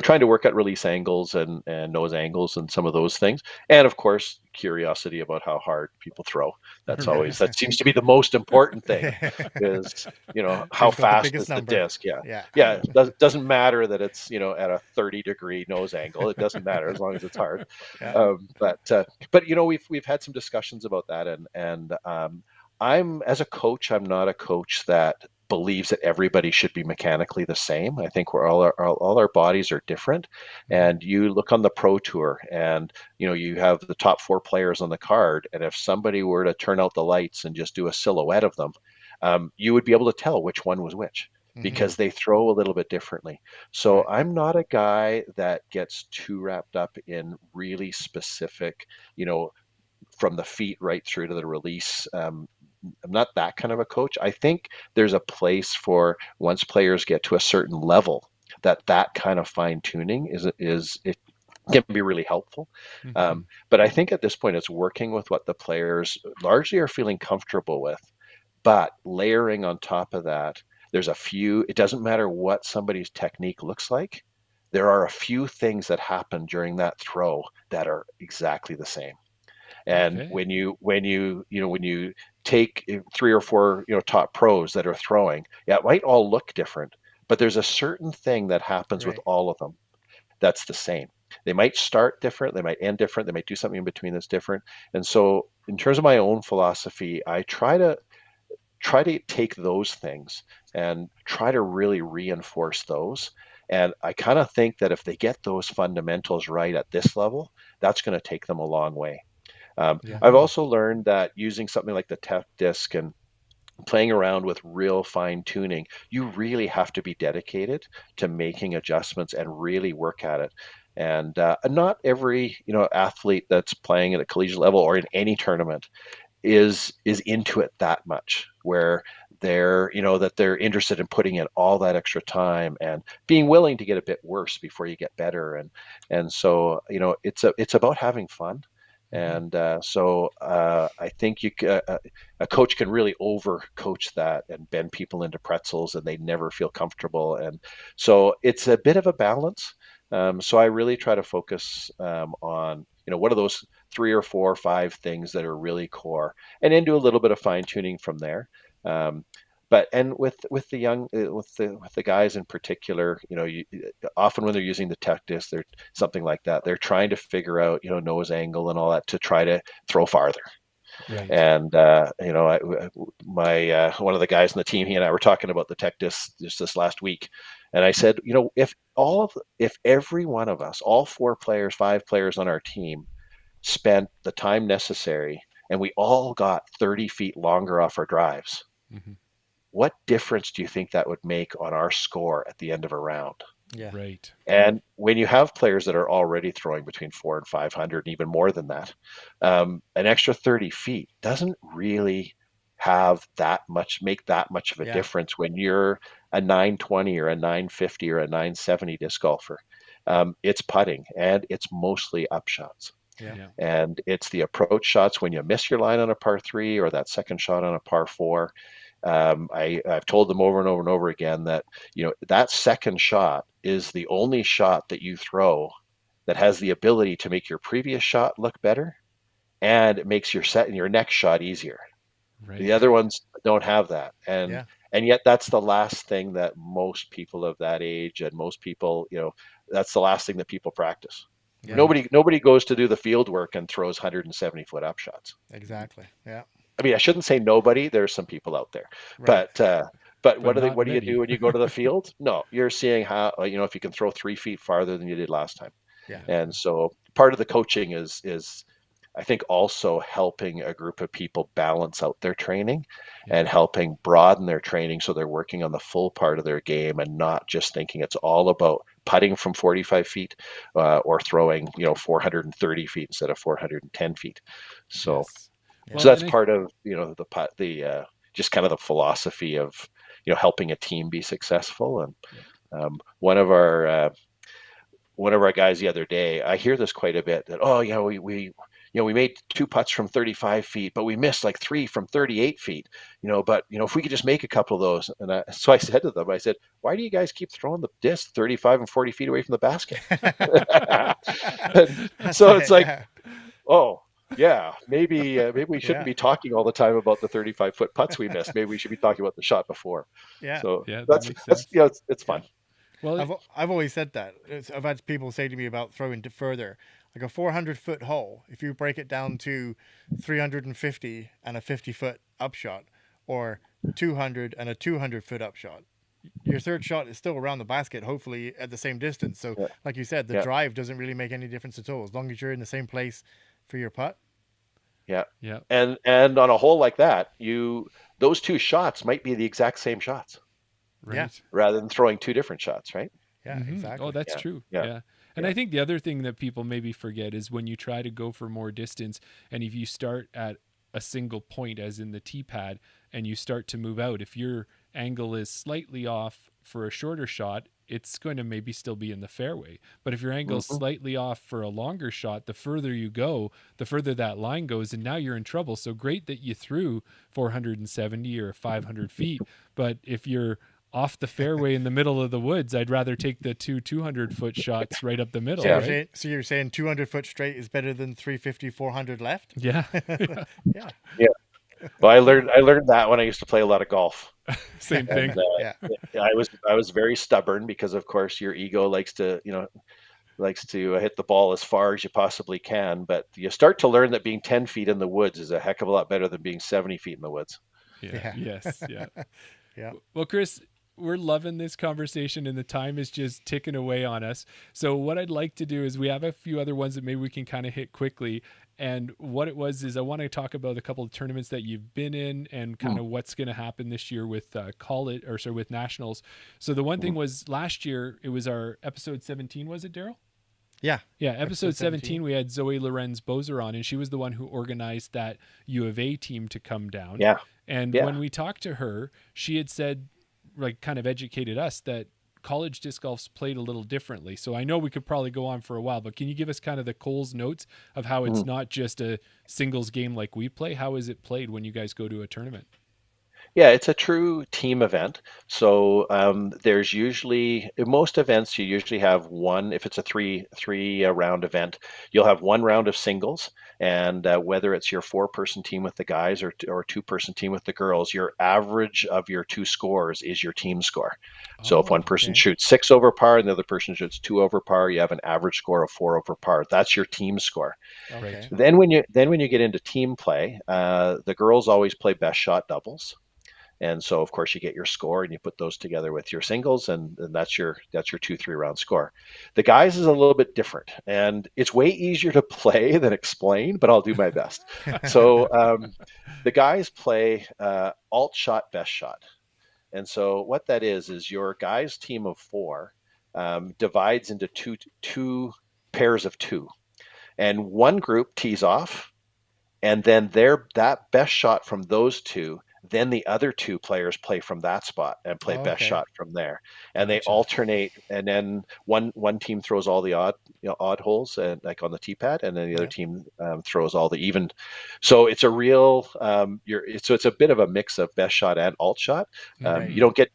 trying to work at release angles and nose angles and some of those things, and of course curiosity about how hard people throw. Right. That seems to be the most important thing, is how Who's got the fast biggest is the number? disc. Yeah, Yeah. yeah. Doesn't matter that it's at a 30-degree nose angle. It doesn't matter as long as it's hard. Yeah. But we've had some discussions about that, and I'm, as a coach, I'm not a coach that believes that everybody should be mechanically the same. I think we're all our bodies are different, and you look on the pro tour, and you have the top 4 players on the card, and if somebody were to turn out the lights and just do a silhouette of them, you would be able to tell which one was which, because they throw a little bit differently. So Right. I'm not a guy that gets too wrapped up in really specific, from the feet right through to the release. I'm not that kind of a coach. I think there's a place for, once players get to a certain level, that kind of fine tuning is it can be really helpful. But I think at this point it's working with what the players largely are feeling comfortable with, but layering on top of that, it doesn't matter what somebody's technique looks like. There are a few things that happen during that throw that are exactly the same. And Okay. when you take 3 or 4 top pros that are throwing, yeah, it might all look different, but there's a certain thing that happens with Right. all of them that's the same. They might start different, they might end different, they might do something in between that's different. And so, in terms of my own philosophy, I try to take those things and try to really reinforce those. And I kind of think that if they get those fundamentals right at this level, that's going to take them a long way. Yeah. I've also learned that using something like the tech disc and playing around with real fine tuning, you really have to be dedicated to making adjustments and really work at it. And not every athlete that's playing at a collegiate level or in any tournament is into it that much, where they're interested in putting in all that extra time and being willing to get a bit worse before you get better. And so it's about having fun. And I think a coach can really over coach that and bend people into pretzels, and they never feel comfortable. And so it's a bit of a balance. So I really try to focus on what are those 3 or 4 or 5 things that are really core, and then do a little bit of fine tuning from there. But with the young with the guys in particular, often when they're using the tech disc, they're something like that. They're trying to figure out nose angle and all that to try to throw farther. Right. And my one of the guys on the team, he and I were talking about the tech disc just this last week, and I said, if every one of us, all 4 players, 5 players on our team, spent the time necessary, and we all got 30 feet longer off our drives, what difference do you think that would make on our score at the end of a round? Yeah. Right. And when you have players that are already throwing between 400 and 500, and even more than that, an extra 30 feet doesn't really make that much of a Yeah. difference when you're a 920 or a 950 or a 970 disc golfer. It's putting, and it's mostly up shots. Yeah. Yeah. And it's the approach shots when you miss your line on a par 3 or that second shot on a par 4. I've told them over and over and over again that that second shot is the only shot that you throw that has the ability to make your previous shot look better, and it makes your next shot easier. Right. The other ones don't have that, and Yeah. and yet that's the last thing that most people of that age, and most people, that's the last thing that people practice. Yeah. Nobody goes to do the field work and throws 170-foot up shots. Exactly. Yeah. I mean, I shouldn't say nobody. There's some people out there, Right. But but not what do you many. do when you go to the field? No, you're seeing how, if you can throw 3 feet farther than you did last time. Yeah. And so part of the coaching is I think also helping a group of people balance out their training and helping broaden their training so they're working on the full part of their game and not just thinking it's all about putting from 45 feet or throwing 430 feet instead of 410 feet. So Yes. Yeah. so Well, that's and part of the just kind of the philosophy of helping a team be successful. And one of our guys the other day, I hear this quite a bit, that we made 2 putts from 35 feet, but we missed like 3 from 38 feet. But if we could just make a couple of those. And so I said to them, I said, why do you guys keep throwing the disc 35 and 40 feet away from the basket? And That's so it's like, yeah. oh yeah, maybe we shouldn't Yeah. be talking all the time about the 35-foot putts we missed. Maybe we should be talking about the shot before. Yeah. So yeah, that that's makes that's sense. it's fun. Well, I've always said that. I've had people say to me about throwing further. Like a 400-foot hole, if you break it down to 350 and a 50-foot upshot, or 200 and a 200-foot upshot, your third shot is still around the basket, hopefully at the same distance. So, Yeah. like you said, the Yeah. drive doesn't really make any difference at all as long as you're in the same place for your putt. Yeah. yeah, And on a hole like that, those 2 shots might be the exact same shots Yeah. right. rather than throwing 2 different shots, right? Yeah, Mhm. exactly. Oh, that's Yeah. true. Yeah. Yeah. And Yeah. I think the other thing that people maybe forget is when you try to go for more distance, and if you start at a single point, as in the tee pad, and you start to move out, if your angle is slightly off for a shorter shot, it's going to maybe still be in the fairway. But if your angle is Mhm. slightly off for a longer shot, the further you go, the further that line goes, and now you're in trouble. So great that you threw 470 or 500 feet, but if you're off the fairway in the middle of the woods, I'd rather take the 200-foot shots right up the middle, So right? you're saying 200-foot straight is better than 350, 400 left? Yeah. Yeah. Yeah. Well, I learned that when I used to play a lot of golf. Same And thing. Yeah. I was very stubborn because of course your ego likes to hit the ball as far as you possibly can, but you start to learn that being 10 feet in the woods is a heck of a lot better than being 70 feet in the woods. Yeah. Yeah. Yes. Yeah. Yeah. Well, Chris, we're loving this conversation and the time is just ticking away on us. So what I'd like to do is we have a few other ones that maybe we can kind of hit quickly. And what it was is I want to talk about a couple of tournaments that you've been in and kind of what's going to happen this year with with nationals. So the one thing was last year, it was our episode 17, was it, Daryl? Yeah. Yeah, episode 17, 17, we had Zoe Lorenz Bozer on, and she was the one who organized that U of A team to come down. Yeah. And Yeah. when we talked to her, she had said, like, kind of educated us that college disc golf's played a little differently. So I know we could probably go on for a while, but can you give us kind of the Cole's notes of how it's not just a singles game like we play? How is it played when you guys go to a tournament? Yeah, it's a true team event. So there's usually, in most events, you usually have one. If it's a three round event, you'll have one round of singles, and whether it's your 4-person team with the guys or 2-person team with the girls, your average of your 2 scores is your team score. So if one person okay. shoots 6 over par and the other person shoots 2 over par, you have an average score of 4 over par. That's your team score. Okay. Then when you get into team play, the girls always play best shot doubles. And so, of course, you get your score and you put those together with your singles, and that's your 2-3 round score. The guys is a little bit different, and it's way easier to play than explain, but I'll do my best. So the guys play alt shot, best shot. And so what that is your guys' team of 4 divides into two pairs of 2. And one group tees off, and then that best shot from those 2, then the other 2 players play from that spot and play best Okay. shot from there, and they Gotcha. alternate. And then one team throws all the odd holes, and like on the tee pad, and then the other team throws all the even. So it's a real it's a bit of a mix of best shot and alt shot. Right. You don't get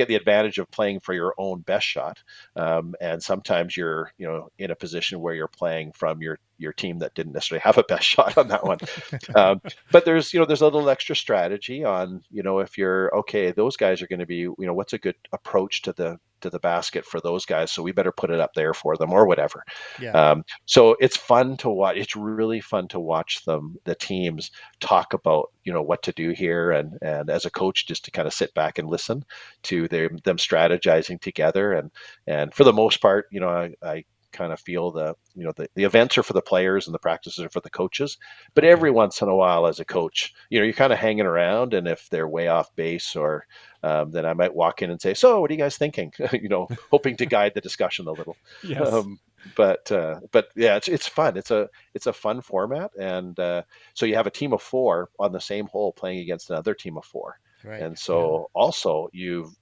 the advantage of playing for your own best shot, and sometimes you're in a position where you're playing from your your team that didn't necessarily have a best shot on that one. But there's a little extra strategy on, if you're okay, those guys are going to be, what's a good approach to the basket for those guys, so we better put it up there for them or whatever. Yeah. So it's fun to watch. It's really fun to watch the teams talk about what to do here, and as a coach, just to kind of sit back and listen to them strategizing together. And for the most part, I kind of feel the events are for the players and the practices are for the coaches. But every once in a while, as a coach, you're kind of hanging around, and if they're way off base, or then I might walk in and say, "So, what are you guys thinking?" Hoping to guide the discussion a little. Yes. But yeah, it's fun. It's a fun format, and so you have a team of 4 on the same hole playing against another team of 4. Right. And so also you've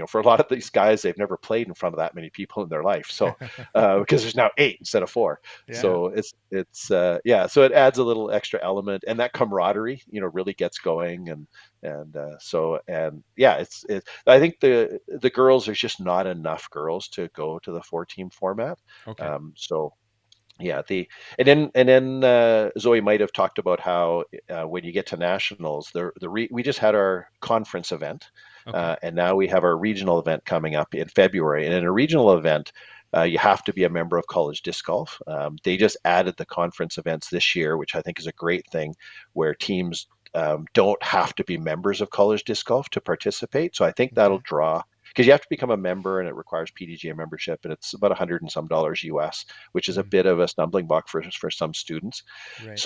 for a lot of these guys, they've never played in front of that many people in their life. So because there's now 8 instead of 4. Yeah. So it's so it adds a little extra element, and that camaraderie, really gets going. And I think the girls, there's just not enough girls to go to the 4-team format. Okay. So yeah, and then Zoe might have talked about how when you get to nationals, we just had our conference event, Okay. and now we have our regional event coming up in February. And in a regional event, you have to be a member of College Disc Golf. They just added the conference events this year, which I think is a great thing, where teams don't have to be members of College Disc Golf to participate. So I think that'll draw, because you have to become a member, and it requires PDGA membership, and it's about $100 and some US, which is a bit of a stumbling block for some students. Right.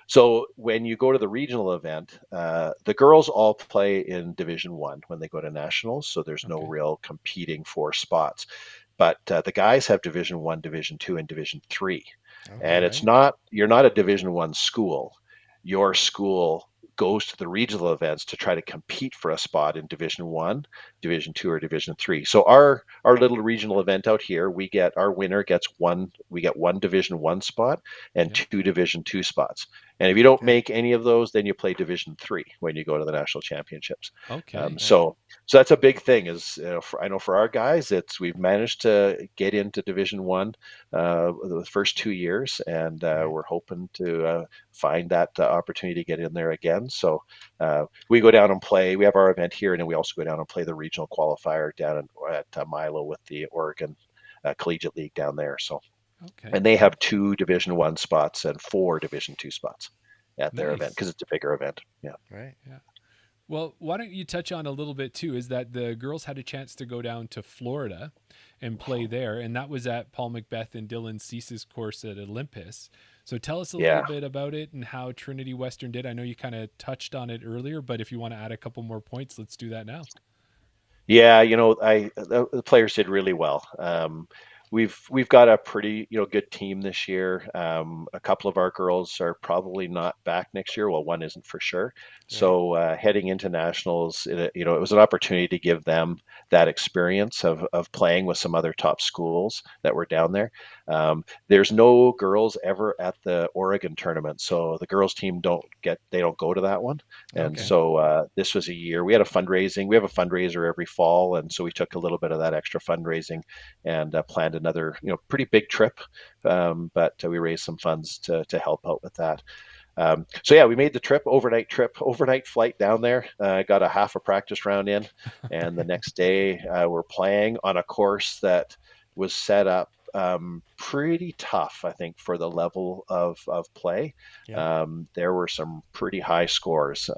So when you go to the regional event, the girls all play in Division 1 when they go to nationals, so there's no real competing for spots. But the guys have Division 1, Division 2, and Division 3. And you're not a Division 1 school. Your school goes to the regional events to try to compete for a spot in Division 1, Division 2, or Division 3. So our little regional event out here, our winner gets one Division 1 spot and 2 Division 2 spots. And if you don't make any of those, then you play Division 3 when you go to the national championships. Okay. So that's a big thing. I know for our guys, we've managed to get into Division 1 the first 2 years, and we're hoping to find that opportunity to get in there again. So we go down and play. We have our event here, and then we also go down and play the regional qualifier down at Milo with the Oregon Collegiate League down there. So. Okay. And they have 2 Division 1 spots and 4 Division 2 spots at their event, because it's a bigger event. Yeah. Right. Yeah. Well, why don't you touch on a little bit too, is that the girls had a chance to go down to Florida and play there, and that was at Paul Macbeth and Dylan Cease's course at Olympus. So tell us a little bit about it and how Trinity Western did. I know you kind of touched on it earlier, but if you want to add a couple more points, let's do that now. Yeah, the players did really well. We've got a pretty good team this year. A couple of our girls are probably not back next year. Well, one isn't for sure. So heading into nationals, it was an opportunity to give them that experience of playing with some other top schools that were down there. There's no girls ever at the Oregon tournament, so the girls team don't go to that one. And so this was a year we had a fundraising. We have a fundraiser every fall, and so we took a little bit of that extra fundraising and planned another pretty big trip, but we raised some funds to help out with that. So yeah, we made the overnight flight down there. Got a half a practice round in, and the next day we're playing on a course that was set up pretty tough, I think, for the level of play. There were some pretty high scores,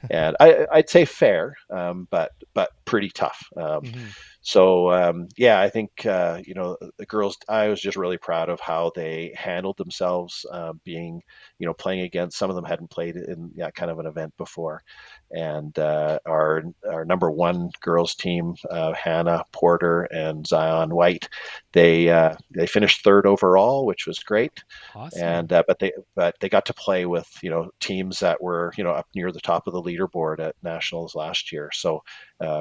and I'd say fair, but pretty tough. So I think the girls, I was just really proud of how they handled themselves, being playing against, some of them hadn't played in that kind of an event before. And our number 1 girls team, Hannah Porter and Zion White, they finished 3rd overall, which was great. Awesome. And but they got to play with teams that were up near the top of the leaderboard at nationals last year. So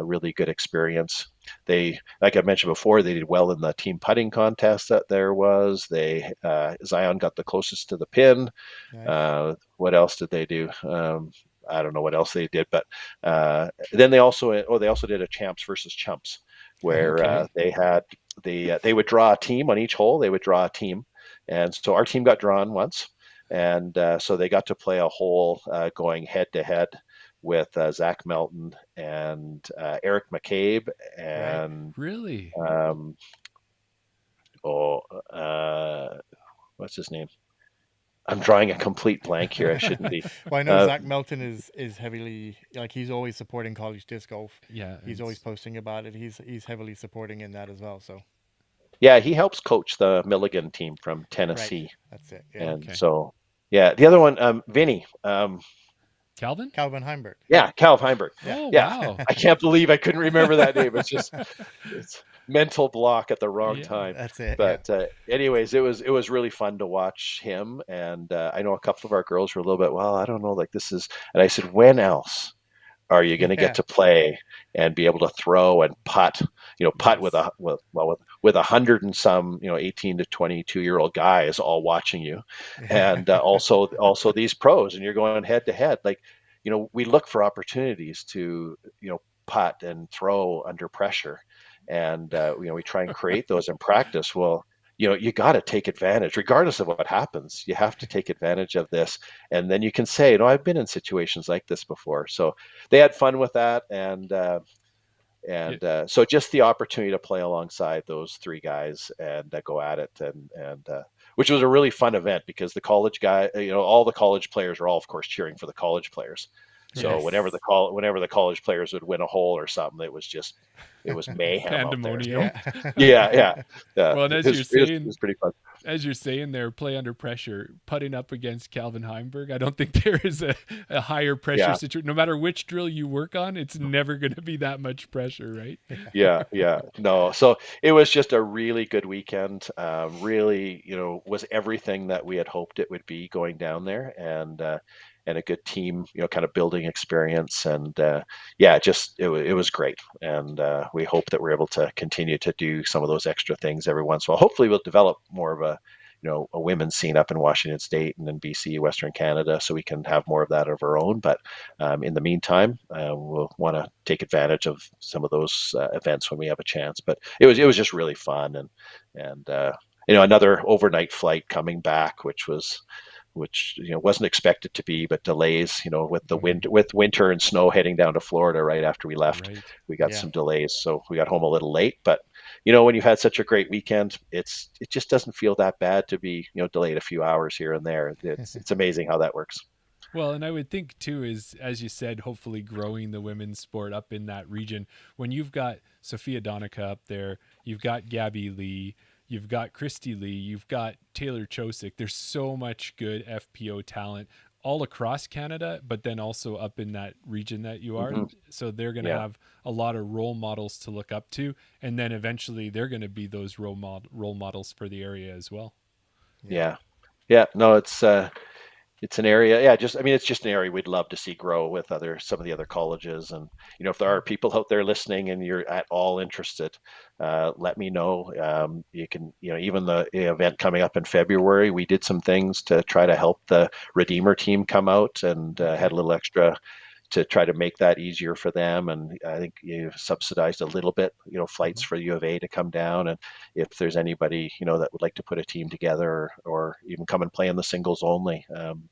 really good experience. They, like I mentioned before, they did well in the team putting contest that there was. Zion got the closest to the pin. Nice. What else did they do? I don't know what else they did, but then they also did a champs versus chumps, where they would draw a team on each hole. They would draw a team, And so our team got drawn once, and so they got to play a hole going head to head with Zach Melton and Eric McCabe Right. and Really? um, what's his name? I'm drawing a complete blank here. I shouldn't be. Well, I know Zach Melton is heavily, like, he's always supporting college disc golf. Yeah. He's always posting about it. He's heavily supporting in that as well. So Yeah, he helps coach the Milligan team from right, Tennessee, that's it. Yeah, and Okay. so yeah, the other one, Vinny. Calvin? Calvin Heimberg. Yeah, Cal Heimberg. Yeah. Oh, Yeah, wow. I can't believe I couldn't remember that name. It's mental block at the wrong Yeah. time. That's it. But anyways, it was really fun to watch him, and I know a couple of our girls were a little bit, well, I don't know, like this is, and I said, when else are you going to Yeah. get to play and be able to throw and putt, putt Yes. with 100 and some, 18 to 22-year-old guys all watching you, and also these pros, and you're going head to head. Like, we look for opportunities to, putt and throw under pressure, and we try and create those in practice. Well, you got to take advantage, regardless of what happens. You have to take advantage of this, and then you can say, I've been in situations like this before. So they had fun with that, and so just the opportunity to play alongside those three guys and go at it, and which was a really fun event, because the college guy, all the college players are all, of course, cheering for the college players. So Yes. whenever the college players would win a hole or something, it was mayhem out there. Pandemonium. Yeah. Well, and It it was pretty fun. as you're saying there, play under pressure, putting up against Calvin Heimberg, I don't think there is a higher pressure Yeah. situation. No matter which drill you work on, it's never going to be that much pressure, right? Yeah. No, so it was just a really good weekend. Really, was everything that we had hoped it would be going down there, and a good team, kind of building experience, and it was great. And we hope that we're able to continue to do some of those extra things every once in a while. Hopefully, we'll develop more of a women's scene up in Washington State and in BC, Western Canada, so we can have more of that of our own. But in the meantime, we'll want to take advantage of some of those events when we have a chance. But it was just really fun, and another overnight flight coming back, which wasn't expected to be, but delays, with the winter and snow heading down to Florida right after we left. Right. We got Yeah. some delays, so we got home a little late. But when you've had such a great weekend, it just doesn't feel that bad to be delayed a few hours here and there. It's amazing how that works. Well, and I would think too is, as you said, hopefully growing the women's sport up in that region. When you've got Sophia Donica up there, you've got Gabby Lee, you've got Christy Lee, you've got Taylor Chosick. There's so much good FPO talent all across Canada, but then also up in that region that you are. Mhm. So they're going to Yeah. have a lot of role models to look up to, and then eventually they're going to be those role models for the area as well. Yeah. No, it's an area. Yeah, it's just an area we'd love to see grow with some of the other colleges. And if there are people out there listening and you're at all interested, let me know. You can, even the event coming up in February, we did some things to try to help the Redeemer team come out, and had a little extra to try to make that easier for them. And I think you subsidized a little bit, flights for U of A to come down. And if there's anybody, that would like to put a team together, or even come and play in the singles only,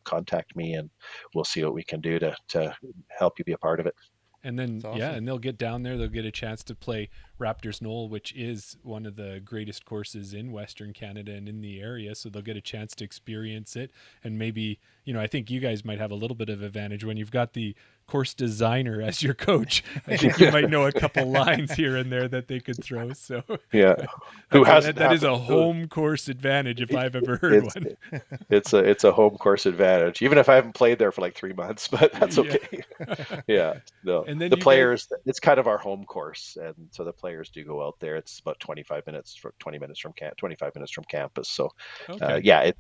contact me, and we'll see what we can do to help you be a part of it. And then, That's awesome. yeah, and they'll get down there. They'll get a chance to play Raptor's Knoll, which is one of the greatest courses in Western Canada and in the area. So they'll get a chance to experience it. And maybe, I think you guys might have a little bit of advantage when you've got the course designer as your coach. I think you might know a couple lines here and there that they could throw. So Yeah. that is a home course advantage if I've ever heard one. It's a home course advantage, even if I haven't played there for like 3 months, but that's Yeah. okay. Yeah. No. And then the you players, it's kind of our home course, and so the players do go out there. It's about 20 minutes from 25 minutes from campus. So Okay.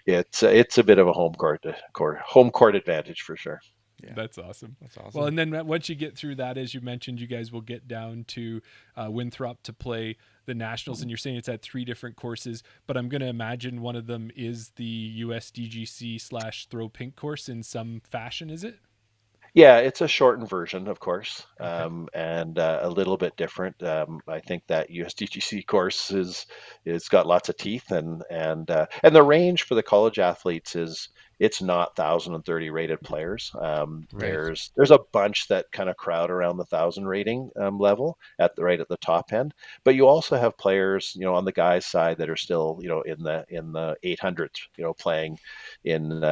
it's a bit of a home court advantage for sure. Yeah. That's awesome. That's awesome. Well, and then once you get through that, as you mentioned, you guys will get down to Winthrop to play the Nationals, and you're saying it's at 3 different courses, but I'm going to imagine one of them is the USDGC / Throw Pink course in some fashion, is it? Yeah, it's a shortened version, of course, Okay. and a little bit different. I think that USDGC course is got lots of teeth, and the range for the college athletes is it's not 1,030 rated players. Right. There's a bunch that kind of crowd around the 1,000 rating level right at the top end, but you also have players, on the guys' side that are still, in the 800s, playing in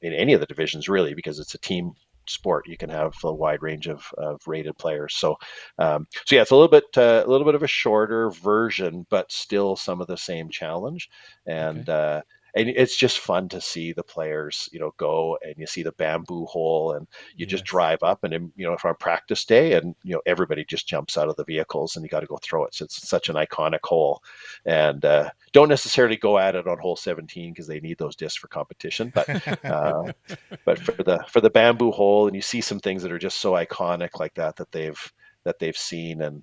any of the divisions really, because it's a team sport. You can have a wide range of rated players. So yeah, it's a little bit of a shorter version, but still some of the same challenge. Okay. And it's just fun to see the players, go, and you see the bamboo hole, and you just Yes. drive up, and for a practice day, and everybody just jumps out of the vehicles, and you got to go throw it. So it's such an iconic hole, and don't necessarily go at it on hole 17 because they need those discs for competition, uh, but for the bamboo hole, and you see some things that are just so iconic like that they've seen, and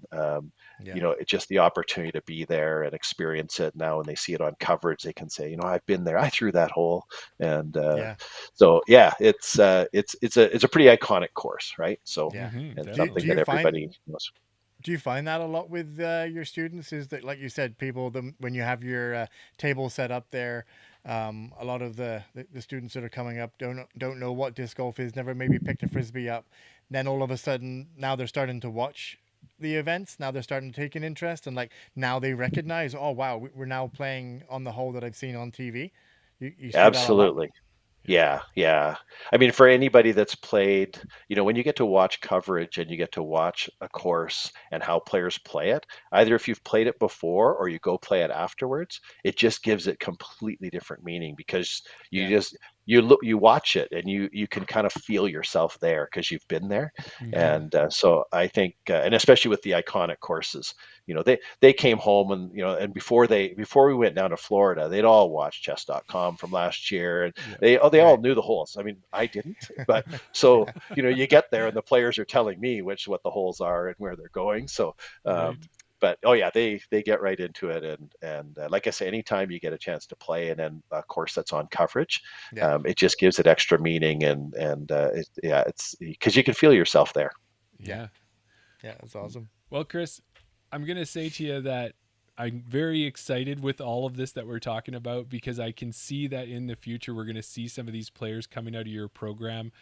Yeah. it's just the opportunity to be there and experience it. Now when they see it on coverage, they can say, I've been there, I threw that hole. And Yeah. so yeah, it's a pretty iconic course, right? So, Yeah. and Do, Definitely. something do that you find everybody knows. Do you find that a lot with your students? Is that, like you said, when you have your table set up there, a lot of the students that are coming up don't know what disc golf is, never maybe picked a frisbee up. Then all of a sudden, now they're starting to watch the events. Now they're starting to take an interest, and like now they recognize, oh wow, we're now playing on the hole that I've seen on TV. You see that a lot. Absolutely. Yeah, yeah. I mean, for anybody that's played, when you get to watch coverage and you get to watch a course and how players play it, either if you've played it before or you go play it afterwards, it just gives it completely different meaning, because you Yeah. just you watch it, and you can kind of feel yourself there because you've been there. Hmm. And so I think, and especially with the iconic courses, they came home, and before we went down to Florida, they'd all watched chess.com from last year, and Yeah. they all Right. knew the holes. I mean, I didn't, but so you get there, and the players are telling me what the holes are and where they're going. So, Right. but oh yeah, they get right into it, and like I say, anytime you get a chance to play, and then a course that's on coverage, Yeah. it just gives it extra meaning, yeah, it's because you can feel yourself there. Yeah. Yeah. Yeah. That's awesome. Well, Chris, I'm going to say to you that I'm very excited with all of this that we're talking about, because I can see that in the future we're going to see some of these players coming out of your program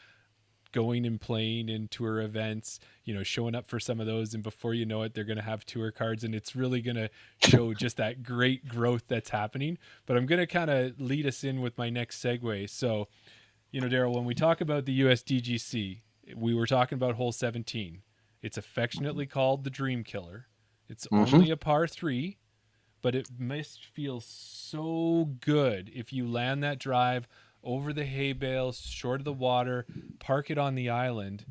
going and playing in tour events, showing up for some of those, and before you know it, they're going to have tour cards, and it's really going to show just that great growth that's happening. But I'm going to kind of lead us in with my next segue. So, Daryl, when we talk about the USDGC, we were talking about hole 17. It's affectionately called the Dream Killer. It's Hmm. only a par 3, but it must feel so good if you land that drive over the hay bales, short of the water, park it on the island.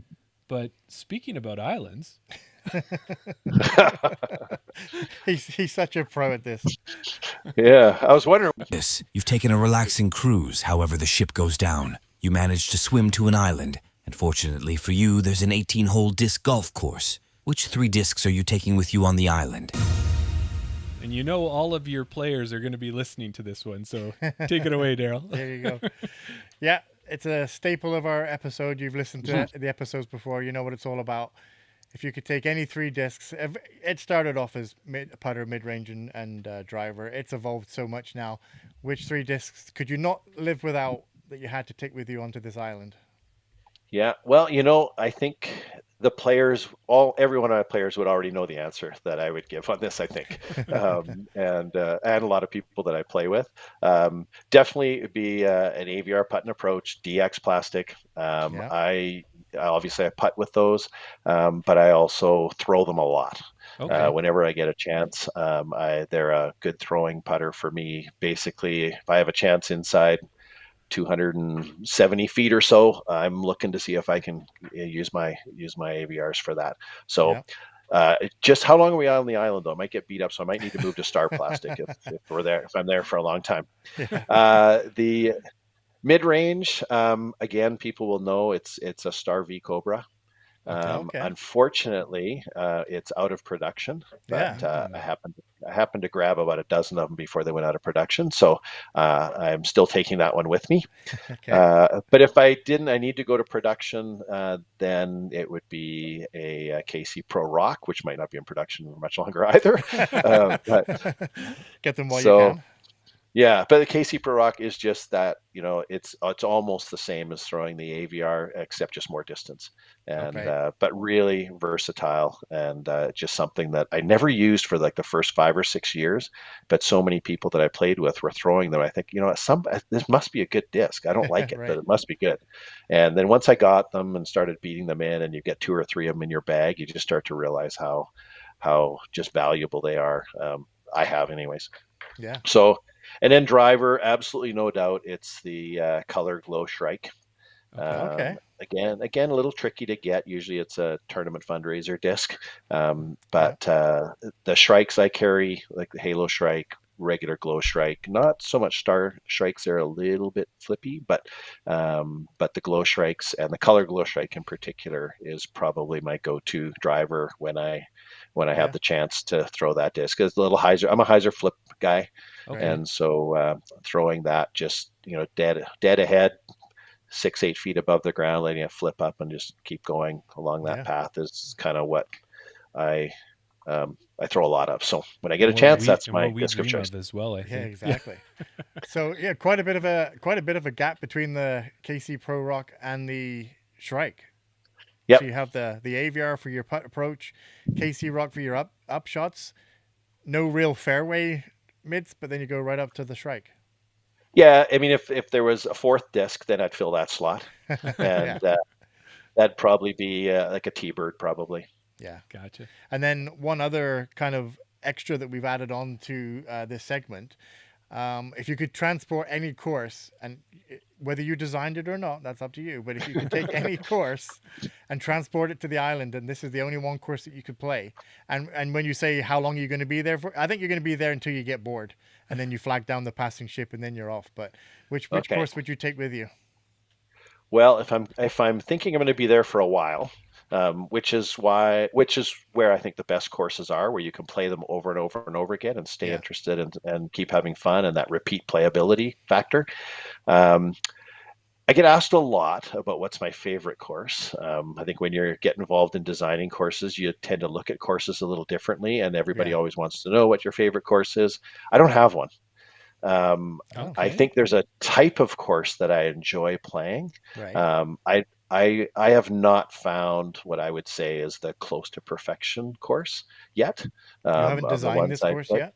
But speaking about islands, He's such a pro at this. Yeah, I was wondering. This, you've taken a relaxing cruise, however the ship goes down. You manage to swim to an island, and fortunately for you, there's an 18-hole disc golf course. Which 3 discs are you taking with you on the island? and all of your players are going to be listening to this one, so take it away, Daryl. There you go. Yeah, it's a staple of our episode. You've listened to the episodes before. You know what it's all about. If you could take any 3 discs, it started off as putter, mid-range, and driver. It's evolved so much now. Which 3 discs could you not live without that you had to take with you onto this island? Yeah, well, I think every one of my players would already know the answer that I would give on this, I think, and a lot of people that I play with. Definitely it'd be an AVR putt and approach, DX plastic. Yeah. Obviously I putt with those, but I also throw them a lot. Okay. Whenever I get a chance, they're a good throwing putter for me. Basically, if I have a chance inside 270 feet or so, I'm looking to see if I can use my AVRs for that. So, Yeah. just how long are we on the island though? I might get beat up, so I might need to move to Star Plastic if I'm there for a long time. Yeah. The mid range, again, people will know it's a Star V Cobra. Okay. Unfortunately, it's out of production, Yeah. but I happened to grab about a dozen of them before they went out of production. So I'm still taking that one with me. Okay. But if I need to go to production, then it would be a KC Pro Rock, which might not be in production for much longer either. But Get them while you so can. yeah, but the KC Pro Rock is just that, it's almost the same as throwing the AVR, except just more distance, and Okay. but really versatile, and just something that I never used for like the first 5 or 6 years, but so many people that I played with were throwing them. I think, this must be a good disc. I don't like it, but Right. it must be good. And then once I got them and started beating them in, and you get 2 or 3 of them in your bag, you just start to realize how just valuable they are. I have, anyways. Yeah. So, and then driver, absolutely no doubt, it's the Color Glow Shrike. Okay. Okay. Again, a little tricky to get. Usually, it's a tournament fundraiser disc, Yeah. but the Shrikes I carry, like the Halo Shrike, regular Glow Shrike, not so much Star Shrikes. They're a little bit flippy, but the Glow Shrikes and the Color Glow Shrike in particular is probably my go-to driver when I have Yeah. the chance to throw that disc. Because the little hyzer, I'm a hyzer flip guy, Okay. and so throwing that just dead ahead, 6-8 feet above the ground, letting it flip up and just keep going along that Yeah. path is kind of what I I throw a lot of. So when I get a And what chance, we that's and my what we disc of dream choice. of as well, I Yeah. think. Exactly. So yeah, quite a bit of a gap between the KC Pro Rock and the Shrike. So Yep. you have the AVR for your putt approach, KC Rock for your up shots. No real fairway mids, but then you go right up to the Shrike. Yeah, I mean, if there was a fourth disc, then I'd fill that slot, Yeah. and that'd probably be like a T-bird, probably. Yeah. Gotcha. And then one other kind of extra that we've added on to this segment, if you could transport any course, and whether you designed it or not, that's up to you. But if you could take any course and transport it to the island, and this is the only one course that you could play, and when you say how long you're going to be there for, I think you're going to be there until you get bored, and then you flag down the passing ship, and then you're off. But which Okay. course would you take with you? Well, if I'm thinking I'm going to be there for a while, which is where I think the best courses are, where you can play them over and over and over again and stay Yeah. interested and keep having fun, and that repeat playability factor. Um, I get asked a lot about what's my favorite course. I think when you get involved in designing courses, you tend to look at courses a little differently, and everybody Yeah. always wants to know what your favorite course is. I don't have one. Um, Oh, I Okay. think there's a type of course that I enjoy playing. right. I have not found what I would say is the close to perfection course yet, You haven't of the designed ones this I've course played. yet?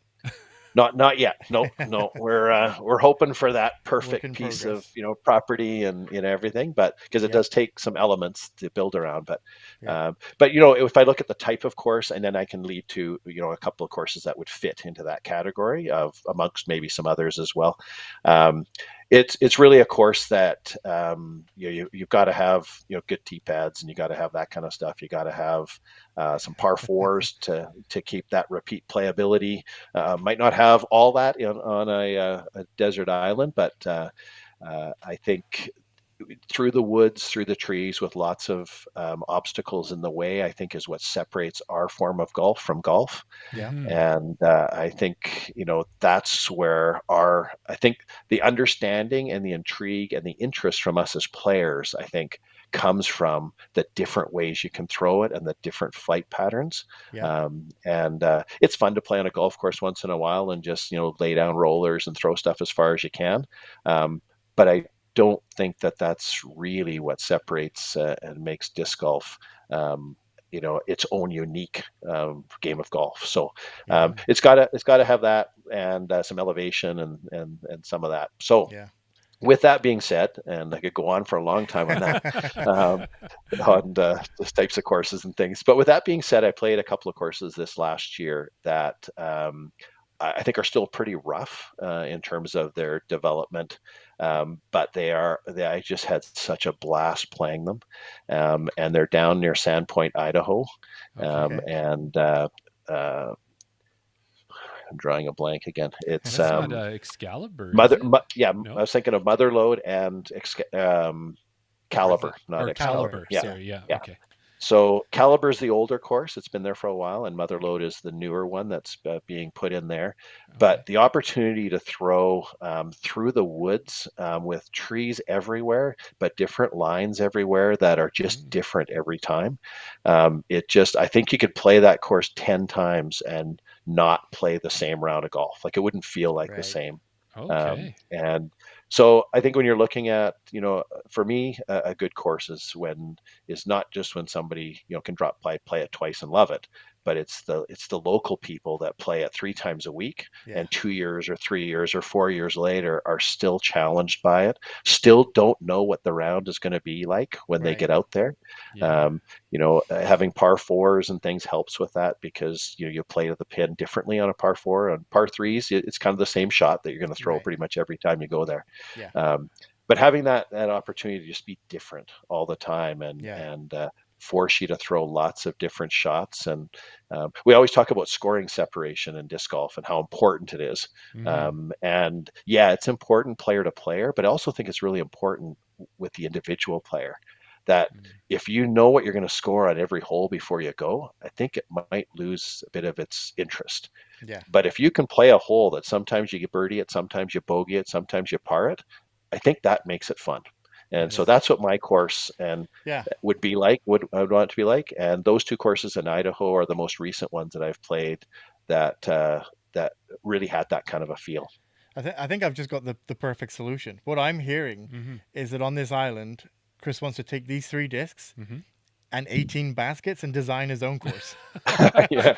Not yet. No, no. We're hoping for that Work perfect in piece of progress. property and everything, but because it Yeah. does take some elements to build around. Yeah. But if I look at the type of course, and then I can lead to a couple of courses that would fit into that category of amongst maybe some others as well. Um, it's really a course that you've got to have good tee pads, and you got to have that kind of stuff. You got to have some par fours to keep that repeat playability. Might not have all that on a desert island, but I think through the woods, through the trees, with lots of obstacles in the way, I think is what separates our form of golf from golf. Yeah. Mhm. And I think that's where I think the understanding and the intrigue and the interest from us as players, I think, comes from the different ways you can throw it and the different flight patterns. Yeah. And it's fun to play on a golf course once in a while and just lay down rollers and throw stuff as far as you can. But I don't think that that's really what separates and makes disc golf its own unique game of golf. So Yeah. it's got to have that, and some elevation and some of that. So Yeah. with that being said, and I could go on for a long time on that, on just types of courses and things. But with that being said, I played a couple of courses this last year that I think are still pretty rough in terms of their development, but I just had such a blast playing them, and they're down near Sandpoint, Idaho, Okay. Okay. and I'm drawing a blank again. It's That's not Excalibur, is Mother, it? yeah, No. I was thinking of Motherlode and Caliber, Or not Or Excalibur. Caliber. Yeah, Sorry. Yeah. yeah. Okay. So Caliber is the older course. It's been there for a while, and Motherlode is the newer one that's being put in there. Okay. But the opportunity to throw through the woods with trees everywhere, but different lines everywhere that are just different every time. I think you could play that course 10 times and not play the same round of golf. Like it wouldn't feel like the Right. same. Okay. And so I think when you're looking at, for me, a good course is not just when somebody can play it twice and love it, but it's the local people that play it 3 times a week, Yeah. and 2 years or 3 years or 4 years later are still challenged by it, still don't know what the round is going to be like when they Right. get out there. Yeah. Having par fours and things helps with that, because you play to the pin differently on a par four. On par threes, it's kind of the same shot that you're going to throw Right. pretty much every time you go there. Yeah. But having that opportunity to just be different all the time, and Yeah. force you to throw lots of different shots. And we always talk about scoring separation in disc golf and how important it is. And yeah, it's important player to player, but I also think it's really important with the individual player, that if you know what you're going to score on every hole before you go, I think it might lose a bit of its interest. Yeah. But if you can play a hole that sometimes you birdie it, sometimes you bogey it, sometimes you par it, I think that makes it fun. And so Yes. that's what my course and Yeah. would be like, would I would want it to be like. And those 2 courses in Idaho are the most recent ones that I've played that really had that kind of a feel. I think I've just got the perfect solution. What I'm hearing is that on this island, Chris wants to take these 3 discs and 18 baskets and design his own course. Yeah.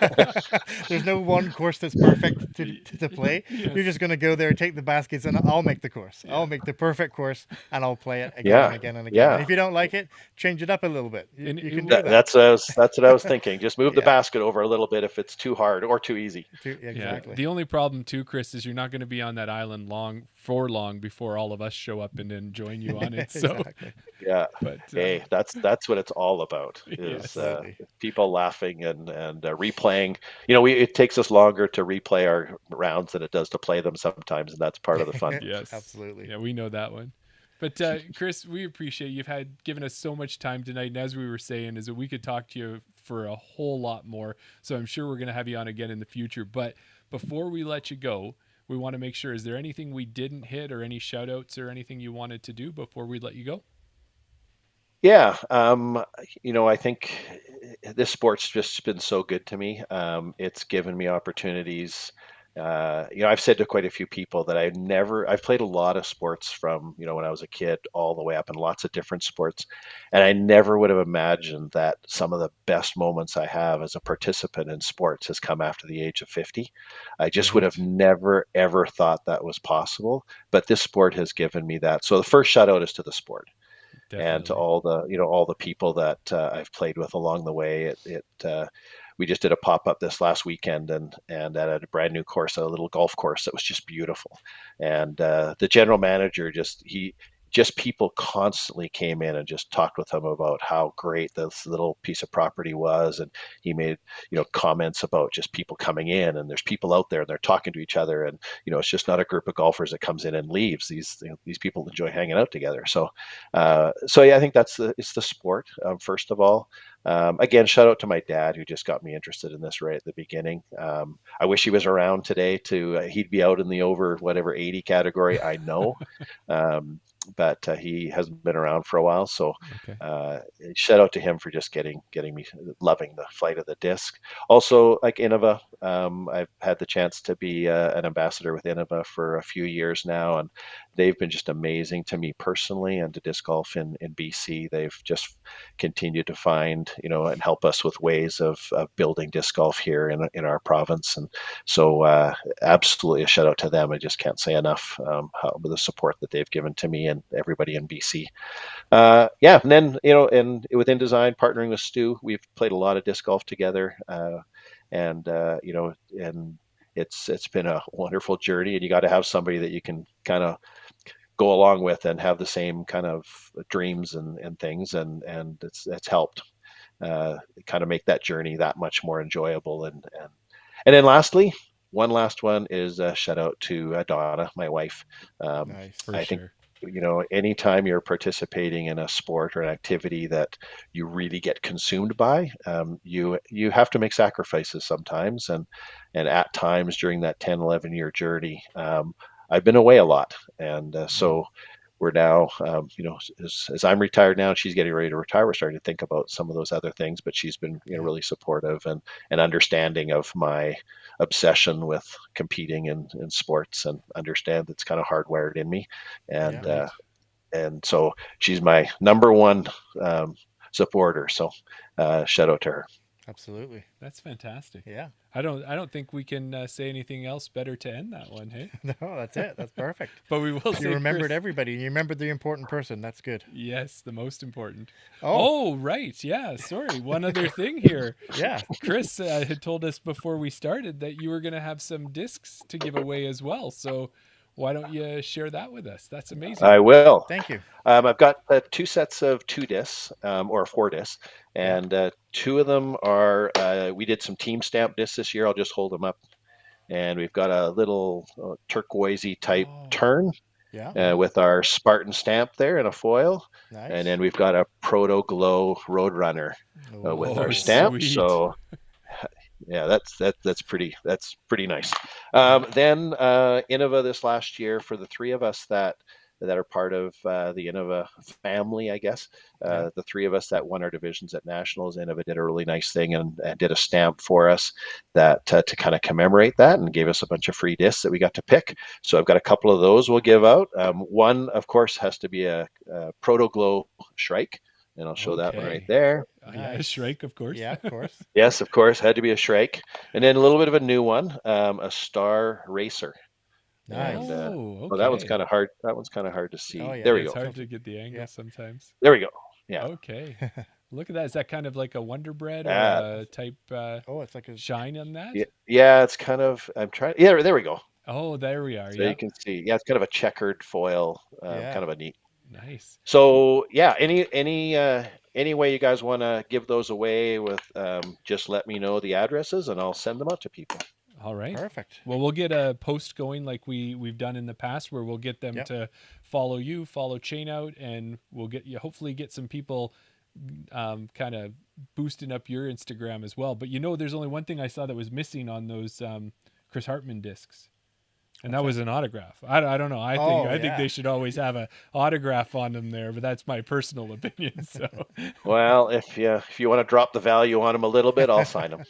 There's no one course that's perfect to play. Yes. You're just going to go there, take the baskets, and I'll make the course. Yeah. I'll make the perfect course, and I'll play it again Yeah. and again and again. And Yeah. if you don't like it, change it up a little bit. You And can do That, that. that's what I was thinking. Just move the Yeah. basket over a little bit if it's too hard or too easy. Exactly. Yeah. The only problem too, Chris, is you're not going to be on that island for long before all of us show up and then join you on it. So, Exactly. Yeah. but Hey, that's what it's all about, is Absolutely. people laughing and replaying. It takes us longer to replay our rounds than it does to play them sometimes, and that's part of the fun. yes, Absolutely. Yeah, we know that one. But Chris, we appreciate given us so much time tonight. And as we were saying, is that we could talk to you for a whole lot more. So I'm sure we're going to have you on again in the future. But before we let you go, we want to make sure, is there anything we didn't hit, or any shout outs or anything you wanted to do before we let you go? Yeah, I think this sport's just been so good to me. It's given me opportunities. I've said to quite a few people that I've played a lot of sports from, when I was a kid all the way up, in lots of different sports. And I never would have imagined that some of the best moments I have as a participant in sports has come after the age of 50. I just would have never, ever thought that was possible. But this sport has given me that. So the first shout out is to the sport. Definitely. And to all the people that I've played with along the way. We just did a pop up this last weekend, and at a brand new course, at a little golf course that was just beautiful. And the general manager people constantly came in and just talked with him about how great this little piece of property was. And he made comments about just people coming in, and there's people out there and they're talking to each other, and it's just not a group of golfers that comes in and leaves. These people enjoy hanging out together. So yeah, I think it's the sport, first of all. Again, shout out to my dad, who just got me interested in this right at the beginning. I wish he was around today he'd be out in the over whatever 80 category, I know. But he hasn't been around for a while. So shout out to him for just getting me loving the flight of the disc. Also, like Innova, I've had the chance to be an ambassador with Innova for a few years now, and they've been just amazing to me personally and to disc golf in BC. They've just continued to find, and help us with ways of building disc golf here in our province. And so absolutely a shout out to them. I just can't say enough the support that they've given to me and everybody in BC. Yeah, and then and with InDesign, partnering with Stu, we've played a lot of disc golf together, and it's been a wonderful journey. And you got to have somebody that you can kind of go along with and have the same kind of dreams and things, and it's helped kind of make that journey that much more enjoyable. And then lastly, one last one is a shout out to Donna, my wife. Nice. For I sure. think anytime you're participating in a sport or an activity that you really get consumed by, you have to make sacrifices sometimes, and at times during that 10, 11-year journey, I've been away a lot, and so we're now, as I'm retired now, and she's getting ready to retire, we're starting to think about some of those other things. But she's been, really supportive and understanding of my obsession with competing in sports, and understand it's kind of hardwired in me, and Yeah. and so she's my number one supporter. So shout out to her. Absolutely. That's fantastic. Yeah. I don't think we can say anything else better to end that one, hey? No, that's it. That's perfect. But we will You say, remembered Chris, everybody. You remembered the important person. That's good. yes, the most important. Oh, Oh, right. Yeah, sorry. One other thing here. yeah. Chris had told us before we started that you were going to have some discs to give away as well. So why don't you share that with us? That's amazing. I will. Thank you. I've got 2 sets of 2 discs, or 4 discs, Yeah. and 2 of them are. We did some team stamp discs this year. I'll just hold them up, and we've got a little turquoisey type Oh, turn yeah. with our Spartan stamp there and a foil, Nice. and then we've got a Proto Glow Roadrunner with Oh, our stamp. sweet. So yeah, that's pretty nice. Then Innova this last year, for the 3 of us that are part of the Innova family, I guess. Yeah. The 3 of us that won our divisions at nationals, Innova did a really nice thing, and did a stamp for us that to kind of commemorate that, and gave us a bunch of free discs that we got to pick. So I've got a couple of those we'll give out. One, of course, has to be a Proto Glow Shrike, and I'll show that one right Okay. there. Yeah, Nice. Shrike, of course. Yeah, of course. Yes, of course, had to be a Shrike. And then a little bit of a new one, a Star Racer. Nice. And Oh, well, that one's okay. kind of hard. That one's kind of hard to see. Oh, yeah. There we It's go. hard to get the angle Yeah. sometimes. There we go. Yeah. Okay. Look at that. Is that kind of like a Wonder Bread or Uh, a type Oh, it's like a. shine on that? yeah, it's kind of. I'm trying. Yeah, there we go. Oh, there we are. So you Yep. can see. Yeah, it's kind of a checkered foil. Yeah. Kind of a neat. Nice. So yeah, any way you guys want to give those away with, just let me know the addresses, and I'll send them out to people. All right. Perfect. Well, we'll get a post going like we've done in the past, where we'll get them Yep. to follow you, follow Chain Out, and we'll hopefully get some people kind of boosting up your Instagram as well. But there's only one thing I saw that was missing on those Chris Hartmann discs. And that was an autograph. I don't know. I think yeah. they should always have an autograph on them there, but that's my personal opinion. So Well, if you want to drop the value on them a little bit, I'll sign them.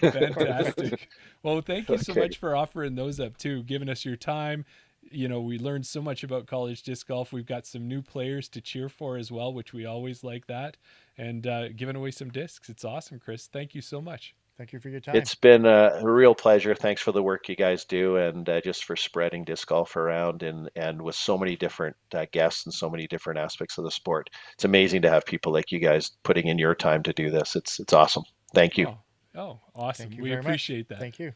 fantastic. Well, thank you so Okay. much for offering those up too, giving us your time. We learned so much about college disc golf. We've got some new players to cheer for as well, which we always like that. And giving away some discs. It's awesome, Chris. Thank you so much. Thank you for your time. It's been a real pleasure. Thanks for the work you guys do, and just for spreading disc golf around, and with so many different guests and so many different aspects of the sport. It's amazing to have people like you guys putting in your time to do this. It's awesome. Thank you. Oh, awesome. Thank you We very appreciate much. that. Thank you.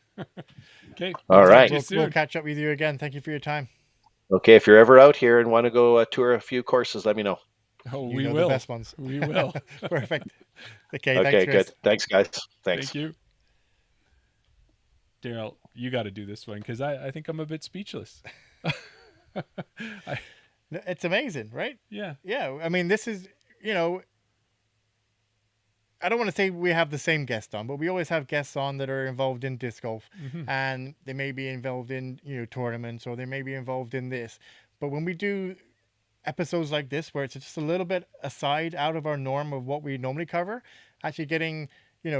Okay. All we'll right. talk to you We'll soon. catch up with you again. Thank you for your time. Okay, if you're ever out here and want to go tour a few courses, let me know. Oh, You we know will. the best ones. We will. Perfect. Okay, Okay, thanks, Chris. good. Thanks, guys. Thanks. Thank you. Daryl, you got to do this one because I think I'm a bit speechless. It's amazing, right? Yeah. Yeah. I mean, this is, I don't want to say we have the same guest on, but we always have guests on that are involved in disc golf, and they may be involved in, tournaments, or they may be involved in this. But when we do episodes like this, where it's just a little bit aside out of our norm of what we normally cover, actually getting,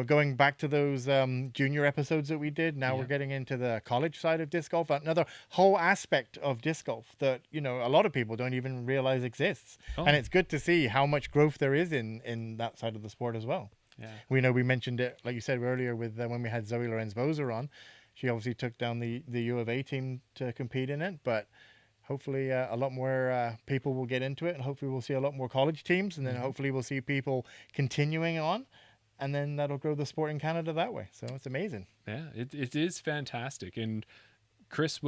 going back to those junior episodes that we did. Now we're getting into the college side of disc golf, another whole aspect of disc golf that, a lot of people don't even realize exists. Oh. And it's good to see how much growth there is in that side of the sport as well. Yeah. We mentioned it, like you said earlier, with when we had Zoe Lorenz-Boser on. She obviously took down the U of A team to compete in it, but hopefully a lot more people will get into it, and hopefully we'll see a lot more college teams, and then hopefully we'll see people continuing on, and then that'll grow the sport in Canada that way. So it's amazing. Yeah, it is fantastic. And Chris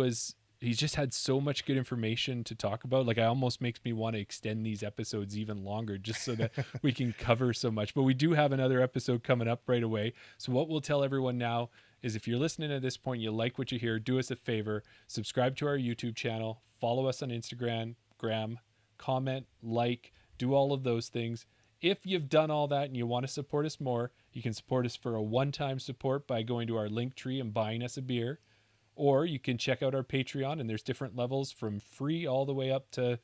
he's just had so much good information to talk about. Like, it almost makes me want to extend these episodes even longer just so that we can cover so much. But we do have another episode coming up right away. So what we'll tell everyone now is, if you're listening at this point, you like what you hear, do us a favor, subscribe to our YouTube channel, follow us on Instagram, Graham, comment, like, do all of those things. If you've done all that and you want to support us more, you can support us for a one-time support by going to our link tree and buying us a beer. Or you can check out our Patreon, and there's different levels from free all the way up to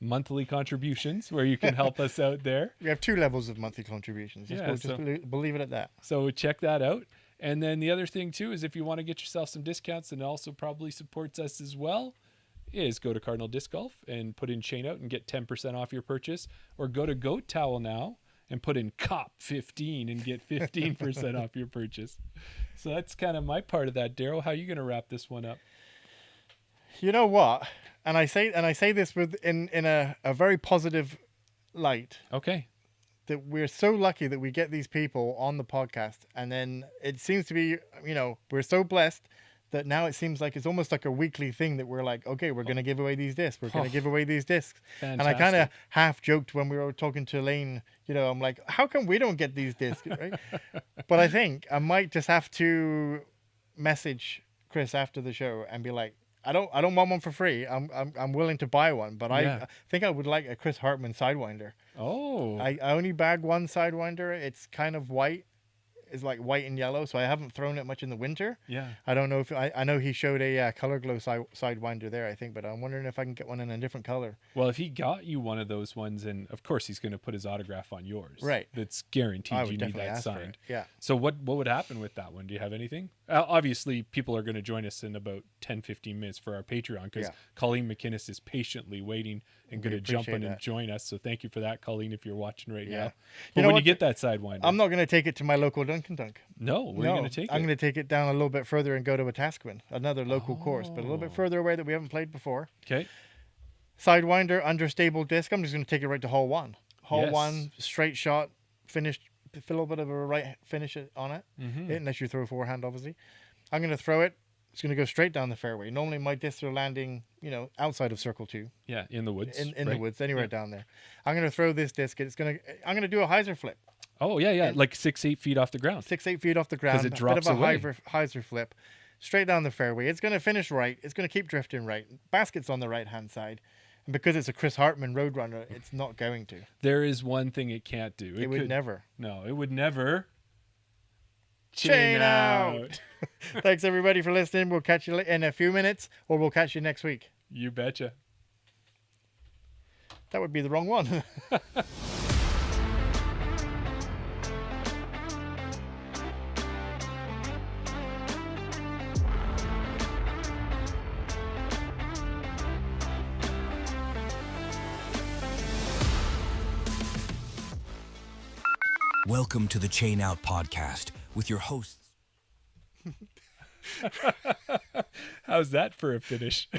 monthly contributions where you can help us out there. We have 2 levels of monthly contributions. Just believe it at that. So check that out. And then the other thing too is if you want to get yourself some discounts, and also probably supports us as well, is go to Cardinal Disc Golf and put in Chain Out and get 10% off your purchase, or go to Goat Towel now and put in COP15 and get 15% off your purchase. So that's kind of my part of that. Daryl, how are you going to wrap this one up? You know what? And I say this with in a very positive light. Okay. That we're so lucky that we get these people on the podcast, and then it seems to be, we're so blessed that now it seems like it's almost like a weekly thing that we're like, okay, we're going to give away these discs. We're going to give away these discs. Fantastic. And I kind of half joked when we were talking to Elaine, I'm like, how come we don't get these discs? Right? But I think I might just have to message Chris after the show and be like, I don't want one for free. I'm willing to buy one, but I think I would like a Chris Hartmann Sidewinder. Oh. I only bagged one Sidewinder. It's kind of white. It's like white and yellow, so I haven't thrown it much in the winter. Yeah. I don't know if I know he showed a color glow Sidewinder there, I think, but I'm wondering if I can get one in a different color. Well, if he got you one of those ones, and of course he's going to put his autograph on yours. Right. That's guaranteed. I You would need definitely that ask for signed. it. Yeah. So what would happen with that one? Do you have anything? Obviously, people are going to join us in about 10-15 minutes for our Patreon, because Colleen McInnes is patiently waiting and going to jump in and join us. So thank you for that, Colleen, if you're watching right now. But when you get that Sidewinder, I'm not going to take it to my local Dunkin' Dunk. No, where are you going to take it? I'm going to take it down a little bit further and go to Wetaskiwin, another local course, but a little bit further away that we haven't played before. Okay. Sidewinder, understable disc. I'm just going to take it right to hole 1. Hole 1, straight shot, finished, a little bit of a right finish on it, unless you throw forehand, obviously. I'm going to throw it. It's going to go straight down the fairway. Normally my discs are landing, outside of circle 2. Yeah, in the woods. In the woods, anywhere down there. I'm going to throw this disc. I'm going to do a hyzer flip. Oh, yeah, like 6-8 feet off the ground. 6-8 feet off the ground. 'Cause it drops bit of a away. hyzer flip, straight down the fairway. It's going to finish right. It's going to keep drifting right. Basket's on the right-hand side. And because it's a Chris Hartmann Roadrunner, it's not going to. There is one thing it can't do. It would never. No, it would never. Chain out. Thanks, everybody, for listening. We'll catch you in a few minutes, or we'll catch you next week. You betcha. That would be the wrong one. Welcome to the Chain Out podcast with your hosts. How's that for a finish?